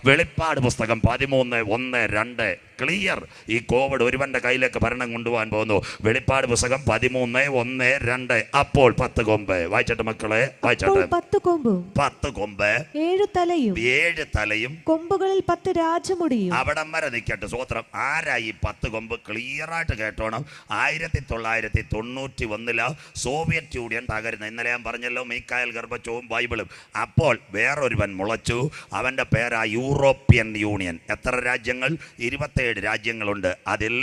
വെളിപ്പാട് പുസ്തകം 13:1-2 ക്ലിയർ. ഈ കോവിഡ് ഒരുവന്റെ കയ്യിലേക്ക് ഭരണം കൊണ്ടുപോകാൻ പോകുന്നു. വെളിപ്പാട് പുസ്തകം 13:1-2. അപ്പോൾ 10 കൊമ്പ് വായിച്ചട്ടെ മക്കളെ, വായിച്ചട്ടെ. 10 കൊമ്പും 10 കൊമ്പ് 7 തലയും 7 തലയും കൊമ്പുകളിൽ 10 രാജമുടിയും. അവിടം വരെ നിൽക്കട്ടെ. സ്വോത്രം. ആരാ ഈ 10 കൊമ്പ്? ക്ലിയറായിട്ട് കേട്ടോണം. 1991 സോവിയറ്റ് യൂണിയൻ തകരുന്നത്. ഇന്നലെ ഞാൻ പറഞ്ഞല്ലോ, മീക്കായൽ ഗർബച്ചോവും ബൈബിളും. അപ്പോൾ വേറൊരുവൻ മുളച്ചു. അവൻ്റെ പേരാ യൂറോപ്യൻ യൂണിയൻ. എത്ര രാജ്യങ്ങൾ? 27 രാജ്യങ്ങളുണ്ട്. അതിൽ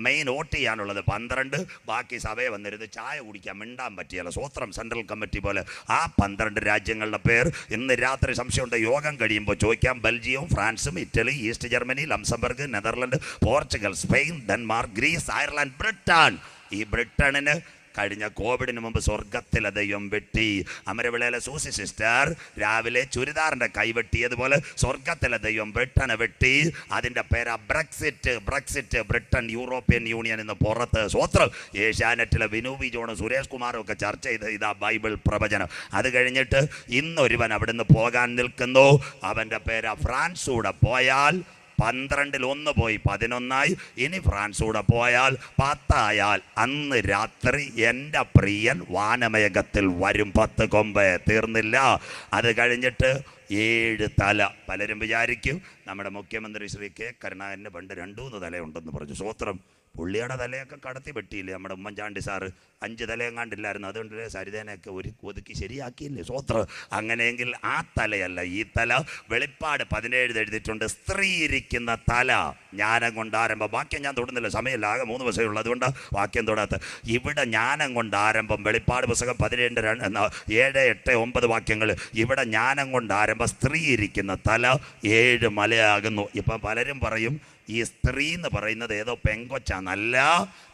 മെയിൻ വോട്ട് ചെയ്യാനുള്ളത് 12. ബാക്കി സഭയെ വന്നിരുന്ന് ചായ കുടിക്കാൻ മിണ്ടാൻ പറ്റിയല്ല. സ്വോത്രം. സെൻട്രൽ കമ്മിറ്റി പോലെ. ആ 12 രാജ്യങ്ങളുടെ പേർ ഇന്ന് രാത്രി സംശയമുണ്ട്, യോഗം കഴിയുമ്പോൾ ചോദിക്കാം. ബെൽജിയവും ഫ്രാൻസും Italy, East Germany, Luxembourg, Netherland, Portugal, Spain, Denmark, Greece, Ireland, Britain. ഈ ബ്രിട്ടണിന് കഴിഞ്ഞ കോവിഡിന് മുമ്പ് സ്വർഗത്തിലെ ദൈവം വെട്ടി. അമരവിളയിലെ സൂസി സിസ്റ്റർ രാവിലെ ചുരിദാറിൻ്റെ കൈവെട്ടിയതുപോലെ സ്വർഗത്തിലെ ദൈവം ബ്രിട്ടനെ വെട്ടി. അതിൻ്റെ പേരാ Brexit. Brexit, Britain European union എന്ന് പുറത്ത്. സ്വോത്രം. ഏഷ്യാനെറ്റിലെ വിനു വി ജോണും സുരേഷ് കുമാറും ഒക്കെ ചർച്ച ചെയ്ത് ഇതാ ബൈബിൾ പ്രവചനം. അത് കഴിഞ്ഞിട്ട് ഇന്നൊരുവൻ അവിടുന്ന് പോകാൻ നിൽക്കുന്നു. അവൻ്റെ പേരാ ഫ്രാൻസ്. കൂടെ പോയാൽ 12-ൽ 1 പോയി 11 ഇനി ഫ്രാൻസ് കൂടെ പോയാൽ 10 അന്ന് രാത്രി എൻ്റെ പ്രിയൻ വാനമേഘത്തിൽ വരും. 10 കൊമ്പ് തീർന്നില്ല. അത് കഴിഞ്ഞിട്ട് 7 തല. പലരും വിചാരിക്കും നമ്മുടെ മുഖ്യമന്ത്രി ശ്രീ കെ കരുണാകരന് പണ്ട് 2-3 തലയുണ്ടെന്ന് പറഞ്ഞു. സ്വോത്രം. പുള്ളിയുടെ തലയൊക്കെ കടത്തി വെട്ടിയില്ലേ നമ്മുടെ ഉമ്മൻചാണ്ടി സാറ്? 5 തലയും കണ്ടില്ലായിരുന്നു. അതുകൊണ്ട് സരിതേനെയൊക്കെ ഒരു ഒതുക്കി ശരിയാക്കിയില്ലേ? സ്വോത്രം. അങ്ങനെയെങ്കിൽ ആ തലയല്ല ഈ തല. വെളിപ്പാട് 17 എഴുതിയിട്ടുണ്ട്, സ്ത്രീ ഇരിക്കുന്ന തല. ജ്ഞാനം കൊണ്ട് ആരംഭം. വാക്യം ഞാൻ തൊടുന്നില്ല, സമയമില്ല, ആകെ 3 ദിവസമേ ഉള്ളൂ, അതുകൊണ്ട് വാക്യം തൊടാത്ത. ഇവിടെ ജ്ഞാനം കൊണ്ട് ആരംഭം. വെളിപ്പാട് പുസ്തകം 17, 7, 8, 9 വാക്യങ്ങൾ. ഇവിടെ ജ്ഞാനം കൊണ്ട് ആരംഭം. സ്ത്രീ ഇരിക്കുന്ന തല 7 മലയാകുന്നു. ഇപ്പം പലരും പറയും ഈ സ്ത്രീ എന്ന് പറയുന്നത് ഏതോ പെങ്കൊച്ചാന്നല്ല,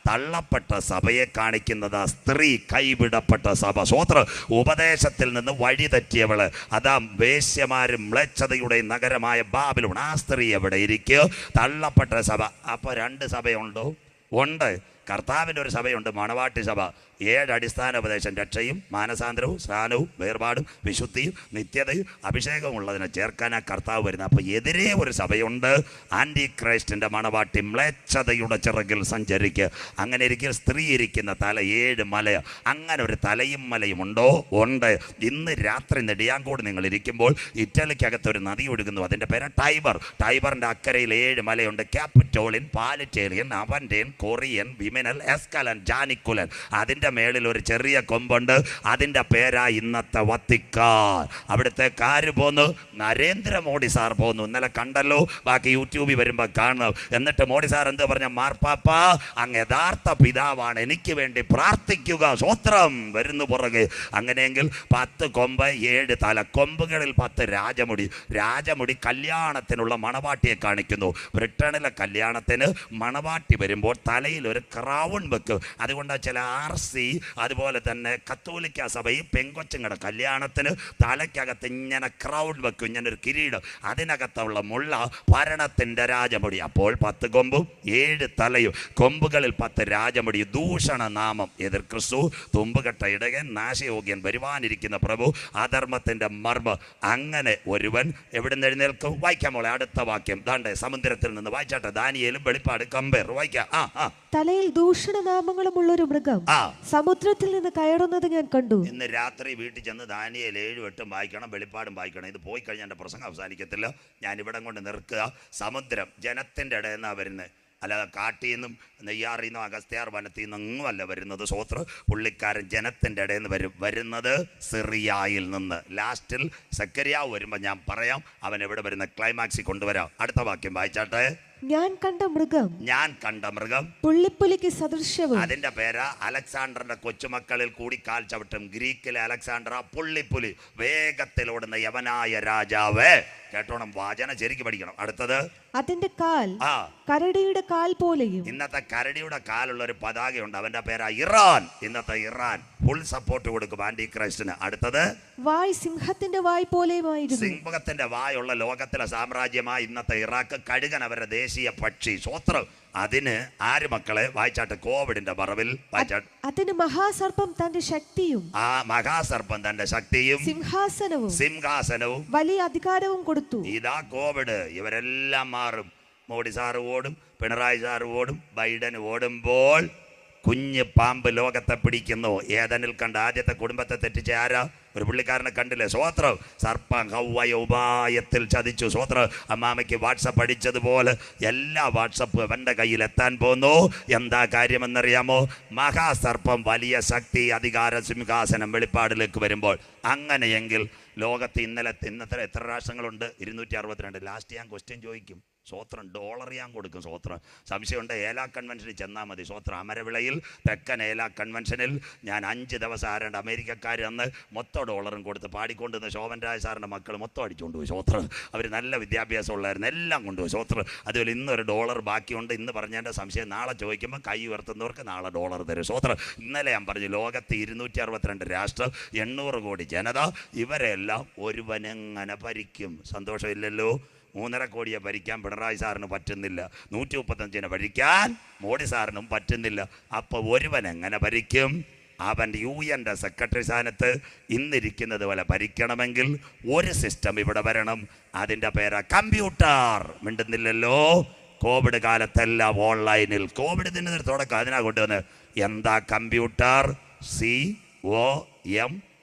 തള്ളപ്പെട്ട സഭയെ കാണിക്കുന്നത്. സ്ത്രീ, കൈവിടപ്പെട്ട സഭ. സ്വോത്ര. ഉപദേശത്തിൽ നിന്ന് വഴിതെറ്റിയവള്. അതാ വേശ്യമാരും മ്ലേച്ഛതയുടെ നഗരമായ ബാബിലോൺ. ആ സ്ത്രീ എവിടെ ഇരിക്കുക? തള്ളപ്പെട്ട സഭ. അപ്പോൾ 2 സഭയുണ്ടോ? ഉണ്ട്. കർത്താവിൻ്റെ ഒരു സഭയുണ്ട്, മണവാട്ടി സഭ. 7 അടിസ്ഥാന ഉപദേശം: രക്ഷയും മാനസാന്തരവും സ്നാനവും വേർപാടും വിശുദ്ധിയും നിത്യതയും അഭിഷേകവും ഉള്ളതിനെ ചേർക്കാനാണ് കർത്താവ് വരുന്നത്. അപ്പോൾ എതിരെ ഒരു സഭയുണ്ട്, ആൻറ്റി ക്രൈസ്റ്റിൻ്റെ മണവാട്ടി. മ്ലേച്ഛതയുടെ ചിറകിൽ സഞ്ചരിക്കുക. അങ്ങനെ ഇരിക്കുക. സ്ത്രീ ഇരിക്കുന്ന തല 7 മല. അങ്ങനെ ഒരു തലയും മലയും ഉണ്ടോ? ഉണ്ട്. ഇന്ന് രാത്രി നെടിയാങ്കോട് നിങ്ങൾ ഇരിക്കുമ്പോൾ ഇറ്റലിക്കകത്തൊരു നദി ഒഴുകുന്നു. അതിൻ്റെ പേര് ടൈബർ. ടൈബറിൻ്റെ അക്കരയിൽ 7 മലയുണ്ട്. ക്യാപിറ്റോളിൻ, പാലിറ്റേറിയൻ, അവൻറ്റേൻ, കൊറിയൻ, വിമിനൽ, എസ്കലൻ, ജാനിക്കുലൻ. അതിൻ്റെ മേളിൽ ഒരു ചെറിയ കൊമ്പുണ്ട്. അതിൻ്റെ പേരാ ഇന്നത്തെ വത്തിക്കാൻ. അവിടുത്തെ കാര് പോന്നു. നരേന്ദ്രമോദി സാർ പോന്നു. ഇന്നലെ കണ്ടല്ലോ, ബാക്കി യൂട്യൂബിൽ വരുമ്പോൾ കാണണം. എന്നിട്ട് മോദി സാർ എന്ത് പറഞ്ഞ? മാർപ്പാപ്പ, അങ്ങ് യഥാർത്ഥ പിതാവാണ്, എനിക്ക് വേണ്ടി പ്രാർത്ഥിക്കുക. സ്വോത്രം. വരുന്നു പുറകെ. അങ്ങനെയെങ്കിൽ 10 കൊമ്പ് 7 തല. കൊമ്പുകളിൽ 10 രാജമുടി. രാജമുടി കല്യാണത്തിനുള്ള മണവാട്ടിയെ കാണിക്കുന്നു. ബ്രിട്ടനിലെ കല്യാണത്തിന് മണവാട്ടി വരുമ്പോൾ തലയിൽ ഒരു ക്രൗൺ വെക്കും. അതുകൊണ്ട് ചില RC അതുപോലെ തന്നെ കത്തോലിക്ക സഭയിൽ പെങ്കൊച്ചുങ്ങളുടെ കല്യാണത്തിന് തലയ്ക്കകത്ത് ഇങ്ങനെ ക്രൗൺ വെക്കും, ഇങ്ങനെ ഒരു കിരീടം. അതിനകത്തുള്ള മുള്ള ഭരണത്തിൻ്റെ രാജമുടി. അപ്പോൾ 10 കൊമ്പും 7 തലയും. കൊമ്പുകളിൽ 10 രാജമുടി. ദൂഷണ നാമം. എതിർ ക്രിസ്തു, തുമ്പുകെട്ട ഇടയൻ, നാശയോഗ്യൻ, വരുവാനിരിക്കുന്ന പ്രഭു, അധർമ്മത്തിൻ്റെ മർമ്മം. അങ്ങനെ ഒരുവൻ എവിടുന്ന് എഴുന്നേൽക്കും? വായിക്കാം മോളെ അടുത്ത വാക്യം. ദാണ്ടെ സമുദ്രത്തിൽ നിന്ന് വായിച്ചാട്ടെ. ദാനിയേലും വെളിപ്പാട് കമ്പയർ വായിക്കാം. തലയിൽ ദൂഷണനാമങ്ങളും ഉള്ളൊരു മൃഗം സമുദ്രത്തിൽ നിന്ന് കയറുന്നത് ഞാൻ കണ്ടു. ഇന്ന് രാത്രി വീട്ടിൽ ചെന്ന് ദാനിയേൽ 7, 8 വായിക്കണം, വെളിപ്പാടും വായിക്കണം. ഇത് പോയി കഴിഞ്ഞാൽ എൻ്റെ പ്രസംഗം അവസാനിക്കത്തില്ല. ഞാൻ ഇവിടം കൊണ്ട് നിർക്കുക. സമുദ്രം ജനത്തിൻ്റെ ഇടയിൽ നിന്നാണ് വരുന്നത്, അല്ലാതെ കാട്ടിൽ നിന്നും നെയ്യാറിൽ നിന്നും അഗസ്ത്യാർ വനത്തിൽ നിന്നും അല്ല വരുന്നത്. സ്വോത്ര. പുള്ളിക്കാരൻ ജനത്തിൻ്റെ ഇടയിൽ നിന്ന് വരുന്നത് സിറിയായിൽ നിന്ന്. ലാസ്റ്റിൽ സെക്കരിയാവ് വരുമ്പോൾ ഞാൻ പറയാം അവൻ എവിടെ വരുന്ന. ക്ലൈമാക്സിൽ കൊണ്ടുവരാം. അടുത്ത വാക്യം വായിച്ചാട്ടെ. ഞാൻ കണ്ട മൃഗം പുള്ളിപ്പുലിക്ക് സദൃശ്യവും. അതിന്റെ പേര് അലക്സാണ്ടറിന്റെ കൊച്ചുമക്കളിൽ കൂടി കാൽ ചവിട്ടും. ഗ്രീക്കിലെ അലക്സാണ്ടർ പുള്ളിപ്പുലി. വേഗത്തിലോടുന്ന യവനായ രാജാവ്. കേട്ടോണം, വാചന ശരിക്കും പഠിക്കണം. അടുത്തത്. അതിന്റെ കാൽ കരടിയുടെ കാൽ പോലെയും. ഇന്നത്തെ കരടിയുടെ കാലുള്ള ഒരു പതാകയുണ്ട്, അവന്റെ പേരാ ഇറാൻ. ഇന്നത്തെ ഇറാൻ ഫുൾ സപ്പോർട്ട് കൊടുക്കും ആന്റി ക്രൈസ്റ്റിന്. അടുത്തത്. വായ് സിംഹത്തിന്റെ വായ് പോലെയുമായിരുന്നു. സിംഹത്തിന്റെ വായുള്ള ലോകത്തിലെ സാമ്രാജ്യമായി ഇന്നത്തെ ഇറാഖ്. കഴുകൻ അവരുടെ ദേശീയ ദേശീയ പക്ഷി. സ്വോത്രം. അതിന് ആര് മക്കളെ വായിച്ചാട്ട്? കോവിഡിന്റെ മറവിൽ വായിച്ചാട്ട്. അതിന് മഹാസർപ്പം തന്റെ ശക്തിയും, ആ മഹാസർപ്പം തന്റെ ശക്തിയും സിംഹാസനവും വലിയ അധികാരവും കൊടുത്തു. ഇതാ കോവിഡ്. ഇവരെല്ലാം മാറും. മോഡി സാറ് ഓടും, പിണറായി സാറ് ഓടും, ബൈഡൻ ഓടുമ്പോൾ കുഞ്ഞ് പാമ്പ് ലോകത്തെ പിടിക്കുന്നു. ഏതനിൽ കണ്ട ആദ്യത്തെ കുടുംബത്തെ തെറ്റിച്ച ആരാ? ഒരു പുള്ളിക്കാരനെ കണ്ടില്ലേ? സ്വോത്രം. സർപ്പം ഹവ്വയെ ഉപായത്തിൽ ചതിച്ചു. സ്വോത്രം. അമ്മാമയ്ക്ക് വാട്സപ്പ് അടിച്ചതുപോലെ എല്ലാ വാട്സപ്പ് അവൻ്റെ കയ്യിൽ എത്താൻ പോന്നു. എന്താ കാര്യമെന്നറിയാമോ? മഹാസർപ്പം വലിയ ശക്തി, അധികാര സിംഹാസനം വെളിപ്പാടിലേക്ക് വരുമ്പോൾ. അങ്ങനെയെങ്കിൽ ലോകത്ത് ഇന്നത്തെ എത്ര രാഷ്ട്രങ്ങളുണ്ട്? 262. ലാസ്റ്റ് ഞാൻ ക്വസ്റ്റ്യൻ ചോദിക്കും. സ്വോത്രം. ഡോളർ ഞാൻ കൊടുക്കും. സ്വോത്രം. സംശയമുണ്ട്? ഏലാ കൺവെൻഷനിൽ ചെന്നാൽ മതി. സ്വോത്രം. അമരവിളയിൽ തെക്കൻ ഏലാ കൺവെൻഷനിൽ ഞാൻ 5 ദിവസം ആരണ്ട് അമേരിക്കക്കാർ അന്ന് മൊത്തം ഡോളറും കൊടുത്ത് പാടിക്കൊണ്ടിരുന്ന ശോഭൻ രാജ് സാറിൻ്റെ മക്കൾ മൊത്തം അടിച്ചുകൊണ്ട് പോയി. സ്വോത്രം. അവർ നല്ല വിദ്യാഭ്യാസം ഉള്ളായിരുന്നു, എല്ലാം കൊണ്ടുപോയി. സ്വോത്രം. അതുപോലെ ഇന്നൊരു ഡോളർ ബാക്കിയുണ്ട്. ഇന്ന് പറഞ്ഞതിൻ്റെ സംശയം നാളെ ചോദിക്കുമ്പോൾ കൈ ഉയർത്തുന്നവർക്ക് നാളെ ഡോളർ തരും. സ്വോത്രം. ഇന്നലെ ഞാൻ പറഞ്ഞു ലോകത്ത് 262 രാഷ്ട്രം, 800 കോടി ജനത. ഇവരെല്ലാം ഒരുവനെങ്ങനെ ഭരിക്കും? സന്തോഷമില്ലല്ലോ. 3.5 കോടിയെ ഭരിക്കാൻ പിണറായി സാറിന് പറ്റുന്നില്ല. 135 ഭരിക്കാൻ മോഡി സാറിനും പറ്റുന്നില്ല. അപ്പോൾ ഒരുവൻ എങ്ങനെ ഭരിക്കും? അവൻ UN സെക്രട്ടറി സ്ഥാനത്ത് ഇന്നിരിക്കുന്നത് പോലെ ഭരിക്കണമെങ്കിൽ ഒരു സിസ്റ്റം ഇവിടെ വരണം. അതിൻ്റെ പേരാ കമ്പ്യൂട്ടർ. മിണ്ടുന്നില്ലല്ലോ. കോവിഡ് കാലത്തെല്ലാം ഓൺലൈനിൽ. കോവിഡ് ഇതിന് തുടക്കം അതിനാ കൊണ്ടുവന്ന്. എന്താ കമ്പ്യൂട്ടർ?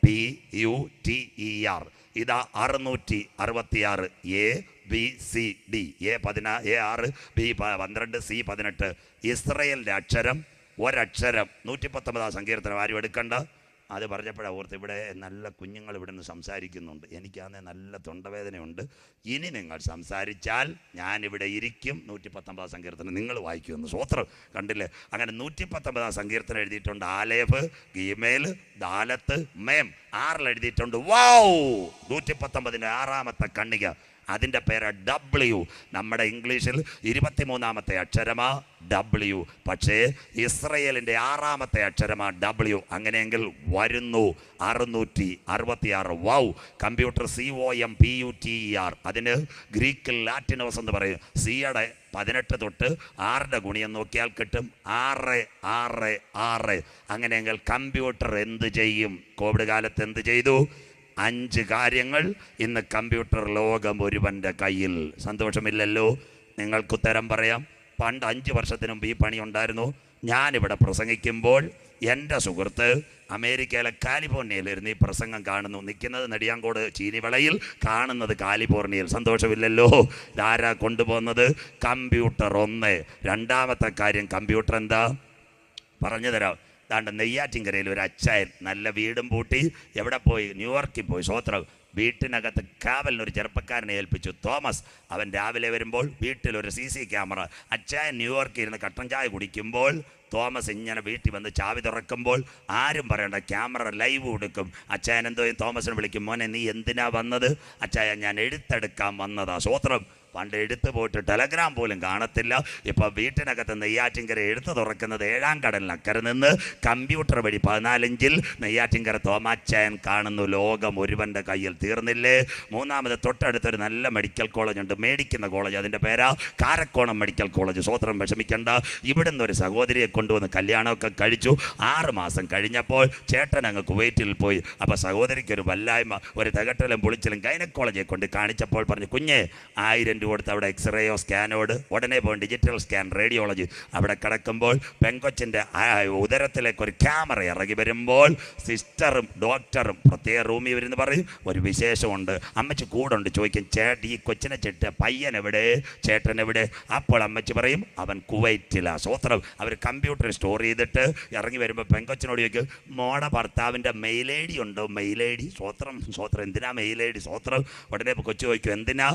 COMPUTER. ഇതാ 666 ABCD. A6, B12, C18. ഇസ്രയേലിൻ്റെ അക്ഷരം ഒരക്ഷരം. 119 സങ്കീർത്തനം. ആരും എടുക്കണ്ട. അത് പറഞ്ഞപ്പോഴാണ് ഓർത്ത് ഇവിടെ നല്ല കുഞ്ഞുങ്ങൾ ഇവിടെ നിന്ന് സംസാരിക്കുന്നുണ്ട്. എനിക്കാണെങ്കിൽ നല്ല തൊണ്ടവേദനയുണ്ട്. ഇനി നിങ്ങൾ സംസാരിച്ചാൽ ഞാനിവിടെ ഇരിക്കും. 119 സങ്കീർത്തനം നിങ്ങൾ വായിക്കുമെന്ന്. സ്വോത്രം. കണ്ടില്ലേ? അങ്ങനെ 119 സങ്കീർത്തനം എഴുതിയിട്ടുണ്ട്. ആലേഫ്, ഗീമേൽ, ദാലത്ത്, മേം. 6 എഴുതിയിട്ടുണ്ട്. വൗ! 119 6ാമത്തെ കണ്ണിക. അതിൻ്റെ പേര് W. നമ്മുടെ ഇംഗ്ലീഷിൽ 23ാമത്തെ അക്ഷരമാ W. പക്ഷേ ഇസ്രയേലിൻ്റെ 6ാമത്തെ അക്ഷരമാ W. അങ്ങനെയെങ്കിൽ വരുന്നു 666. വൗ! Computer COMPUTER. അതിന് ഗ്രീക്കിൽ ലാറ്റിനോസ് എന്ന് പറയും. സിയുടെ 18 തൊട്ട് 6ന്റെ ഗുണിയം നോക്കിയാൽ കിട്ടും 666. അങ്ങനെയെങ്കിൽ കമ്പ്യൂട്ടർ എന്ത് ചെയ്യും? കോവിഡ് കാലത്ത് എന്ത് ചെയ്തു? 5 കാര്യങ്ങൾ. ഇന്ന് കമ്പ്യൂട്ടർ ലോകം ഒരുവൻ്റെ കയ്യിൽ. സന്തോഷമില്ലല്ലോ. നിങ്ങൾക്കുത്തരം പറയാം. പണ്ട് 5 വർഷത്തിന് മുമ്പ് ഈ പണി ഉണ്ടായിരുന്നു. ഞാനിവിടെ പ്രസംഗിക്കുമ്പോൾ എൻ്റെ സുഹൃത്ത് അമേരിക്കയിലെ കാലിഫോർണിയയിലിരുന്ന് ഈ പ്രസംഗം കാണുന്നു. നിൽക്കുന്നത് നെടിയാങ്കോട് ചീനിവളയിൽ, കാണുന്നത് കാലിഫോർണിയയിൽ. സന്തോഷമില്ലല്ലോ. ഇതാരാ കൊണ്ടുപോകുന്നത്? കമ്പ്യൂട്ടർ 1. 2ാമത്തെ കാര്യം കമ്പ്യൂട്ടർ എന്താ? പറഞ്ഞു തരാം. ദാണ്ട് നെയ്യാറ്റിൻകരയിൽ ഒരു അച്ചായൻ നല്ല വീടും പൂട്ടി എവിടെ പോയി? ന്യൂയോർക്കിൽ പോയി. സ്വോത്രം. വീട്ടിനകത്ത് കാവലിനൊരു ചെറുപ്പക്കാരനെ ഏൽപ്പിച്ചു, തോമസ്. അവൻ രാവിലെ വരുമ്പോൾ വീട്ടിലൊരു CC ക്യാമറ. അച്ചായൻ ന്യൂയോർക്കിൽ ഇരുന്ന് കട്ടൻ ചായ കുടിക്കുമ്പോൾ തോമസ് ഇങ്ങനെ വീട്ടിൽ വന്ന് ചാവി തുറക്കുമ്പോൾ ആരും പറയണ്ട, ക്യാമറ ലൈവ് കൊടുക്കും. അച്ചായൻ എന്തോ തോമസിനെ വിളിക്കും, മോനെ നീ എന്തിനാ വന്നത്? അച്ചായ ഞാൻ എഴുത്തെടുക്കാൻ വന്നതാ. സ്വോത്രം. പണ്ട് എഴുത്ത് പോയിട്ട് ടെലഗ്രാം പോലും കാണത്തില്ല. ഇപ്പം വീട്ടിനകത്ത് നെയ്യാറ്റിൻകര എഴുത്ത് തുറക്കുന്നത് 7ാം കടലിനക്കരെ നിന്ന് കമ്പ്യൂട്ടർ വഴി 14 ഇഞ്ചിൽ നെയ്യാറ്റിൻകര തോമാച്ചായൻ കാണുന്നു. ലോകം ഒരുവൻ്റെ കയ്യിൽ. തീർന്നില്ലേ? 3ാമത് തൊട്ടടുത്തൊരു നല്ല മെഡിക്കൽ കോളേജ് ഉണ്ട്, മേടിക്കുന്ന കോളേജ്. അതിൻ്റെ പേരാ കാരക്കോണം മെഡിക്കൽ കോളേജ്. സ്വോത്രം. വിഷമിക്കണ്ട. ഇവിടുന്ന് ഒരു സഹോദരിയെ കൊണ്ടുവന്ന് കല്യാണമൊക്കെ കഴിച്ചു. 6 മാസം കഴിഞ്ഞപ്പോൾ ചേട്ടൻ അങ്ങ് കുവൈറ്റിൽ പോയി. അപ്പോൾ സഹോദരിക്കൊരു വല്ലായ്മ, ഒരു തികട്ടലും പൊളിച്ചിലും ഗൈനക്കോളജിയെ കൊണ്ട് കാണിച്ചപ്പോൾ പറഞ്ഞു, കുഞ്ഞെ 1000 രൂപ കൊടുത്ത് അവിടെ എക്സ്റേയോ സ്കാനോട് ഉടനെ പോയി ഡിജിറ്റൽ സ്കാൻ റേഡിയോളജി. അവിടെ കിടക്കുമ്പോൾ പെങ്കൊച്ചിൻ്റെ ഉദരത്തിലേക്ക് ഒരു ക്യാമറ ഇറങ്ങി വരുമ്പോൾ സിസ്റ്ററും ഡോക്ടറും പ്രത്യേക റൂമിൽ വരുന്ന് പറയും, ഒരു വിശേഷമുണ്ട്. അമ്മച്ചി കൂടുണ്ട്. ചോദിക്കും, ഈ കൊച്ചിനെ പയ്യൻ എവിടെ? ചേട്ടൻ എവിടെ? അപ്പോൾ അമ്മച്ചി പറയും, അവൻ കുവൈറ്റിലാണ്. സ്വോത്രം. അവർ കമ്പ്യൂട്ടർ സ്റ്റോർ ചെയ്തിട്ട് ഇറങ്ങി വരുമ്പോൾ പെങ്കൊച്ചിനോട് ചോദിക്കും, മോടെ ഭർത്താവിൻ്റെ മെയിൽ ID ഉണ്ടോ? Mail ID. സ്വോത്രം. സ്വോത്രം. എന്തിനാ മെയിൽ ID? സ്വോത്രം. ഉടനെ കൊച്ചു ചോദിക്കും, എന്തിനാ?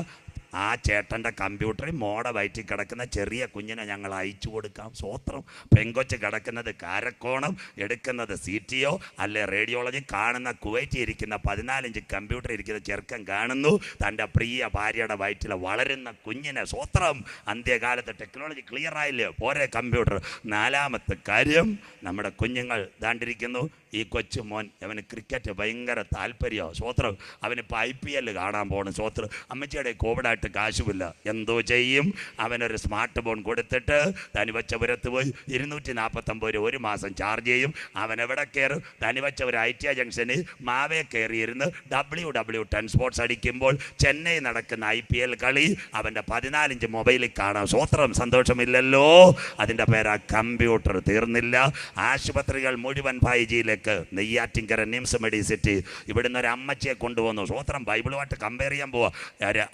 ആ ചേട്ടൻ്റെ കമ്പ്യൂട്ടറിൽ മോടെ വയറ്റിൽ കിടക്കുന്ന ചെറിയ കുഞ്ഞിനെ ഞങ്ങൾ അയച്ചു കൊടുക്കാം. സ്വോത്രം. പെങ്കൊച്ച് കിടക്കുന്നത് കാരക്കോണം, എടുക്കുന്നത് CTO അല്ലെ റേഡിയോളജി. കാണുന്ന കുവൈറ്റിൽ ഇരിക്കുന്ന 14 ഇഞ്ച് കമ്പ്യൂട്ടർ ഇരിക്കുന്ന ചെറുക്കൻ കാണുന്നു തൻ്റെ പ്രിയ ഭാര്യയുടെ വയറ്റിൽ വളരുന്ന കുഞ്ഞിനെ. സ്വോത്രം. അന്ത്യകാലത്ത് ടെക്നോളജി ക്ലിയർ ആയില്ലേ? പോരെ കമ്പ്യൂട്ടർ. 4ാമത്തെ കാര്യം നമ്മുടെ കുഞ്ഞുങ്ങൾ ദാണ്ടിരിക്കുന്നു. ഈ കൊച്ചുമോൻ അവന് ക്രിക്കറ്റ് ഭയങ്കര താല്പര്യമാണ്. സ്വോത്രം. അവനിപ്പോൾ IPL കാണാൻ പോകണം. സ്വോത്രം. അമ്മച്ചിയുടെ കോവിഡായിട്ട് കാശുമില്ല. എന്തോ ചെയ്യും? അവനൊരു സ്മാർട്ട് ഫോൺ കൊടുത്തിട്ട് തനിവച്ചപുരത്ത് പോയി 249 രൂപ ഒരു മാസം ചാർജ് ചെയ്യും. അവനെവിടെ കയറും? തനിവച്ചപുരം ITI ജംഗ്ഷനിൽ മാവേ കയറിയിരുന്ന് WW10 സ്പോർട്സ് അടിക്കുമ്പോൾ ചെന്നൈ നടക്കുന്ന IPL കളി അവൻ്റെ 14 ഇഞ്ച് മൊബൈലിൽ കാണാം. സ്വോത്രം. സന്തോഷമില്ലല്ലോ. അതിൻ്റെ പേരാ കമ്പ്യൂട്ടർ. തീർന്നില്ല. ആശുപത്രികൾ മുഴുവൻ 5Gയിലേക്ക്. നെയ്യാറ്റിൻകര നിംസ് മെഡിസിറ്റി ഇവിടുന്ന് ഒരു അമ്മച്ചിയെ കൊണ്ടുപോകുന്നു. സ്വോത്രം. ബൈബിളുമായിട്ട് കമ്പയർ ചെയ്യാൻ പോവാ.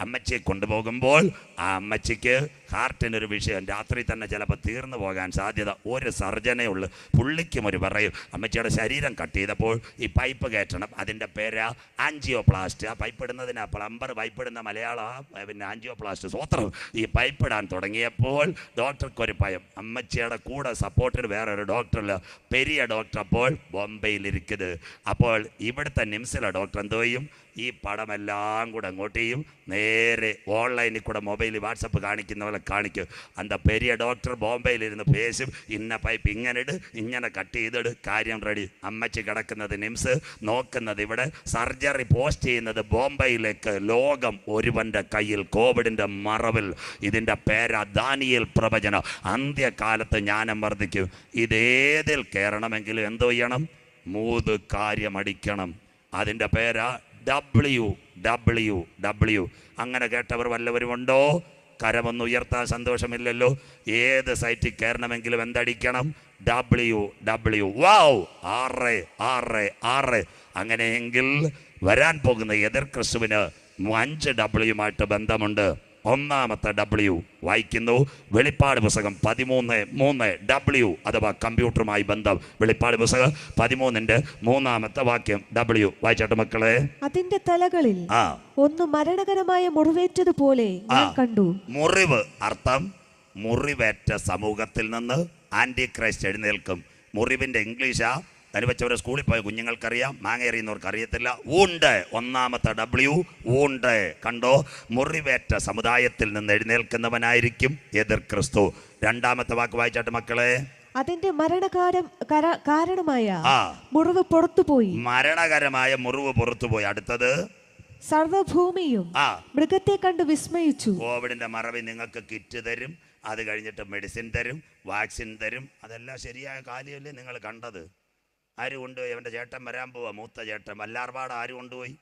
അമ്മച്ചിയെ കൊണ്ടുപോകുമ്പോൾ ആ അമ്മച്ചിക്ക് ഹാർട്ടിനൊരു വിഷയം. രാത്രി തന്നെ ചിലപ്പോൾ തീർന്നു പോകാൻ സാധ്യത. ഒരു സർജനേ ഉള്ളൂ. പുള്ളിക്കും ഒരു പറയും. അമ്മച്ചിയുടെ ശരീരം കട്ട് ചെയ്തപ്പോൾ ഈ പൈപ്പ് കയറ്റണം. അതിൻ്റെ പേരാ ആൻജിയോപ്ലാസ്റ്റ്. ആ പൈപ്പ് ഇടുന്നതിനാ പ്ലംബർ പൈപ്പ് ഇടുന്ന മലയാളം പിന്നെ ആൻജിയോപ്ലാസ്റ്റ്. സ്വോത്രം. ഈ പൈപ്പ് ഇടാൻ തുടങ്ങിയപ്പോൾ ഡോക്ടർക്കൊരു ഭയം. അമ്മച്ചിയുടെ കൂടെ സപ്പോർട്ടിന് വേറൊരു ഡോക്ടറില്ല. പെരിയ ഡോക്ടർ അപ്പോൾ ബോംബെയിലിരിക്കുന്നത്. അപ്പോൾ ഇവിടുത്തെ നിംസിലെ ഡോക്ടർ എന്തോ ചെയ്യും? ഈ പടമെല്ലാം കൂടെ അങ്ങോട്ട് ചെയ്യും. നേരെ ഓൺലൈനിൽ കൂടെ മൊബൈലിൽ വാട്സപ്പ് കാണിക്കുന്ന പോലെ കാണിക്കും. അന്ത പെരിയ ഡോക്ടർ ബോംബെയിലിരുന്ന് പേശും. ഇന്ന പൈപ്പ് ഇങ്ങനെ ഇട്, ഇങ്ങനെ കട്ട് ചെയ്തിട്, കാര്യം റെഡി. അമ്മച്ചി കിടക്കുന്നത് നിംസ്, നോക്കുന്നത് ഇവിടെ. സർജറി പോസ്റ്റ് ചെയ്യുന്നത് ബോംബെയിലേക്ക്. ലോകം ഒരുവൻ്റെ കയ്യിൽ. കോവിഡിൻ്റെ മറവിൽ. ഇതിൻ്റെ പേരാ ദാനിയേൽ പ്രവചനം. അന്ത്യകാലത്ത് ജ്ഞാനം വർദ്ധിക്കും. ഇതേതിൽ കയറണമെങ്കിലും എന്തോ ചെയ്യണം? 3 കാര്യം അടിക്കണം. അതിൻ്റെ പേരാ WWW. അങ്ങനെ കേട്ടവർ വല്ലവരുമുണ്ടോ? കരമൊന്ന് ഉയർത്താൻ. സന്തോഷമില്ലല്ലോ. ഏത് സൈറ്റിൽ കയറണമെങ്കിലും എന്തടിക്കണം? WW. വാവ്. 666. അങ്ങനെയെങ്കിൽ വരാൻ പോകുന്ന എതിർ ക്രിസ്തുവിന് 5 W ബന്ധമുണ്ട്. ഒന്നാമത്തെ W വായിക്കുന്നു. വെളിപ്പാട് പുസ്തകം 13:3 W അഥവാ കമ്പ്യൂട്ടറുമായി ബന്ധം. വെളിപ്പാട് പുസ്തകം 13-ന്റെ 3-ാമത്തെ വാക്യം W വായിച്ചാട്ട് മക്കളെ. അതിന്റെ തലകളിൽ ഒന്ന് മരണകരമായ മുറിവേറ്റതുപോലെ ഞാൻ കണ്ടു. മുറിവ് അർത്ഥം മുറിവേറ്റ സമൂഹത്തിൽ നിന്ന് ആന്റി ക്രൈസ്റ്റ് എഴുന്നേൽക്കും. മുറിവിന്റെ ഇംഗ്ലീഷാ. അനുവച്ചവരെ സ്കൂളിൽ പോയ കുഞ്ഞുങ്ങൾക്കറിയാം. മാങ്ങ എറിയുന്നവർക്ക് അറിയത്തില്ല. ഊണ്ട്. ഒന്നാമത്തെ W ഊണ്ട്. കണ്ടോ? മുറിവേറ്റ സമുദായത്തിൽ നിന്ന് എഴുന്നേൽക്കുന്നവനായിരിക്കും എതിർ ക്രിസ്തു. 2-ാമത്തെ വാക്ക് വായിച്ചാട്ട് മക്കളെ. അതിന്റെ കാരണമായ മുറിവ് പുറത്തുപോയി. മരണകരമായ മുറിവ് പുറത്തുപോയി. അടുത്തത് സർവ്വഭൂമിയും മൃഗത്തെ കണ്ട് വിസ്മയിച്ചു. കോവിഡിന്റെ മറവിൽ നിങ്ങൾക്ക് കിറ്റ് തരും. അത് കഴിഞ്ഞിട്ട് മെഡിസിൻ തരും, വാക്സിൻ തരും. അതെല്ലാം ശരിയായ കാര്യമല്ലേ നിങ്ങൾ കണ്ടത്? ആര് കൊണ്ടുപോയി? അവൻ്റെ ചേട്ടൻ വരാൻ പോവാ. മൂത്ത ചേട്ടൻ. വല്ലാർപാട് ആര് കൊണ്ടുപോയി?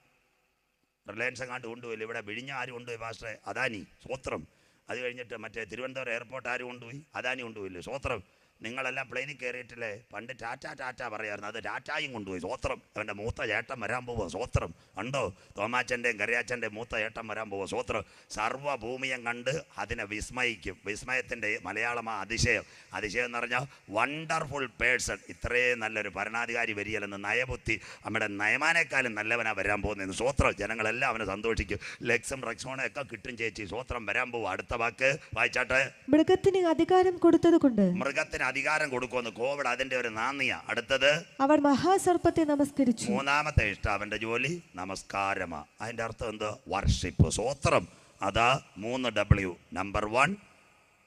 റിലയൻസ് എങ്ങാണ്ട് കൊണ്ടുപോയില്ല. ഇവിടെ വിഴിഞ്ഞ ആര് കൊണ്ടുപോയി? പാസ്റ്ററെ അദാനി. സ്വോത്രം. അത് കഴിഞ്ഞിട്ട് മറ്റേ തിരുവനന്തപുരം എയർപോർട്ട് ആര് കൊണ്ടുപോയി? അദാനി കൊണ്ടുപോയില്ലേ? സ്വോത്രം. നിങ്ങളെല്ലാം പ്ലെയിനിൽ കയറിയിട്ടില്ലേ? പണ്ട് ടാറ്റ പറയായിരുന്നു. അത് ടാറ്റായും കൊണ്ടുപോയി. സ്വോത്രം. അവൻ്റെ മൂത്ത ചേട്ടൻ വരാൻ പോവുക. സ്വോത്രം. കണ്ടോ? തോമാച്ചൻ്റെയും കറിയാച്ചൻ്റെയും മൂത്ത ചേട്ടൻ വരാൻ പോവുക. സ്വോത്രം. സർവ്വഭൂമിയും കണ്ട് അതിനെ വിസ്മയിക്കും. വിസ്മയത്തിൻ്റെ മലയാളമാ അതിശയം. അതിശയം എന്ന് പറഞ്ഞാൽ വണ്ടർഫുൾ പേഴ്സൺ. ഇത്രയും നല്ലൊരു ഭരണാധികാരി വരികയല്ലെന്ന് നയബുദ്ധി. നമ്മുടെ നയമാനേക്കാളും നല്ലവനാ വരാൻ പോകുന്നതെന്ന്. സ്വോത്രം. ജനങ്ങളെല്ലാം അവനെ സന്തോഷിക്കും. ലെക്സും റെക്സോണൊക്കെ കിട്ടും ചേച്ചി. സ്വോത്രം. വരാൻ പോവുക. അടുത്ത വാക്ക് വായിച്ചാട്ടെ. മൃഗത്തിന് അധികാരം കൊടുത്തത് കൊണ്ട്. മൃഗത്തിന് അധികാരം കൊടുക്കുമെന്ന്. കോവിഡ് അതിന്റെ ഒരു നാന്ദിയ. അടുത്തത് അവർ മഹാസർപ്പത്തെ നമസ്കരിച്ചു. 3-ാമത്തെ ഇഷ്ടം അവന്റെ ജോലി നമസ്കാരമാ. അതിന്റെ അർത്ഥം എന്ത്? വർഷിപ്പ്. സ്വോത്രം. അതാ 3 W. Number 1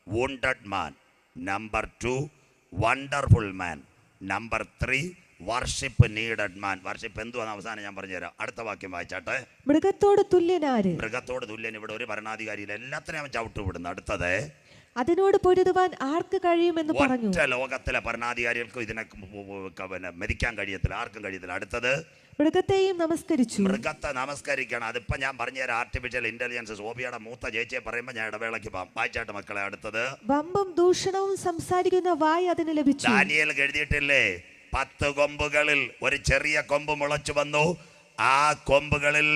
wounded man, number 2 wonderful man, number 3 worship needed man. Worship എന്തുവാന്ന് അവസാനം ഞാൻ പറഞ്ഞുതരാം. അടുത്ത വാക്യം വായിച്ചാട്ടെ. മൃഗത്തോട് തുല്യനാര്? മൃഗത്തോട് തുല്യൻ. ഇവിടെ ഒരു ഭരണാധികാരിയിൽ എല്ലാത്തിനെയും അവൻ ചവിട്ടുവിടുന്നു. അടുത്തത് അതിനോട് പൊരുതുവാൻ ആർക്ക് കഴിയുമെന്ന് പറഞ്ഞു. ലോകത്തിലെ ഭരണാധികാരികൾക്കും ഇതിനെ മരിക്കാൻ കഴിയത്തില്ല. ആർക്കും കഴിയത്തില്ല. അടുത്തത് മൃഗത്തെയും നമസ്കരിച്ചു. മൃഗത്തെ നമസ്കരിക്കണം. അതിപ്പോ ഞാൻ പറഞ്ഞുതരാം. Artificial intelligence. സോബിയുടെ മൂത്ത ചേച്ചിയെ പറയുമ്പോൾ ഞാൻ ഇടവേളയ്ക്ക് പോകാം. വായിച്ചാട്ട് മക്കളെ. അടുത്തത് വമ്പും ദൂഷണവും സംസാരിക്കുന്ന വായ് അതിന് ലഭിച്ചു. ദാനിയേൽ എഴുതിയിട്ടില്ലേ? 10 കൊമ്പുകളിൽ ഒരു ചെറിയ കൊമ്പ് മുളച്ചു വന്നു. ആ കൊമ്പുകളിൽ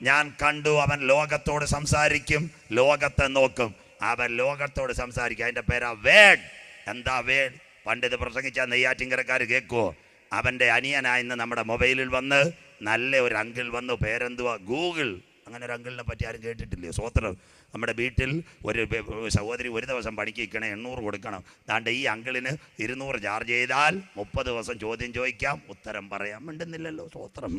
ഞാൻ കണ്ടു. അവൻ ലോകത്തോട് സംസാരിക്കും, ലോകത്തെ നോക്കും. അവൻ ലോകത്തോട് സംസാരിക്കും. അതിന്റെ പേരാ വേഡ്. എന്താ വേഡ്? പണ്ട് ഇത് പ്രസംഗിച്ച നെയ്യാറ്റിൻകരക്കാർ കേൾക്കുമോ? അവൻ്റെ അനിയനായിന്ന് നമ്മുടെ മൊബൈലിൽ വന്ന് നല്ല ഒരു അങ്കിൾ വന്നു. പേരെന്തുവാ? ഗൂഗിൾ. അങ്ങനെ ഒരു അങ്കിളിനെ പറ്റി ആരും കേട്ടിട്ടില്ലേ? സ്വോത്രം. നമ്മുടെ വീട്ടിൽ ഒരു സഹോദരി ഒരു ദിവസം പണിക്ക് നിൽക്കണേ 800 കൊടുക്കണം. ദാണ്ട് ഈ അങ്കിളിന് 200 ചാർജ് ചെയ്താൽ 30 ദിവസം ചോദ്യം ചോദിക്കാം, ഉത്തരം പറയാം. മിണ്ടുന്നില്ലല്ലോ. സ്വോത്രം.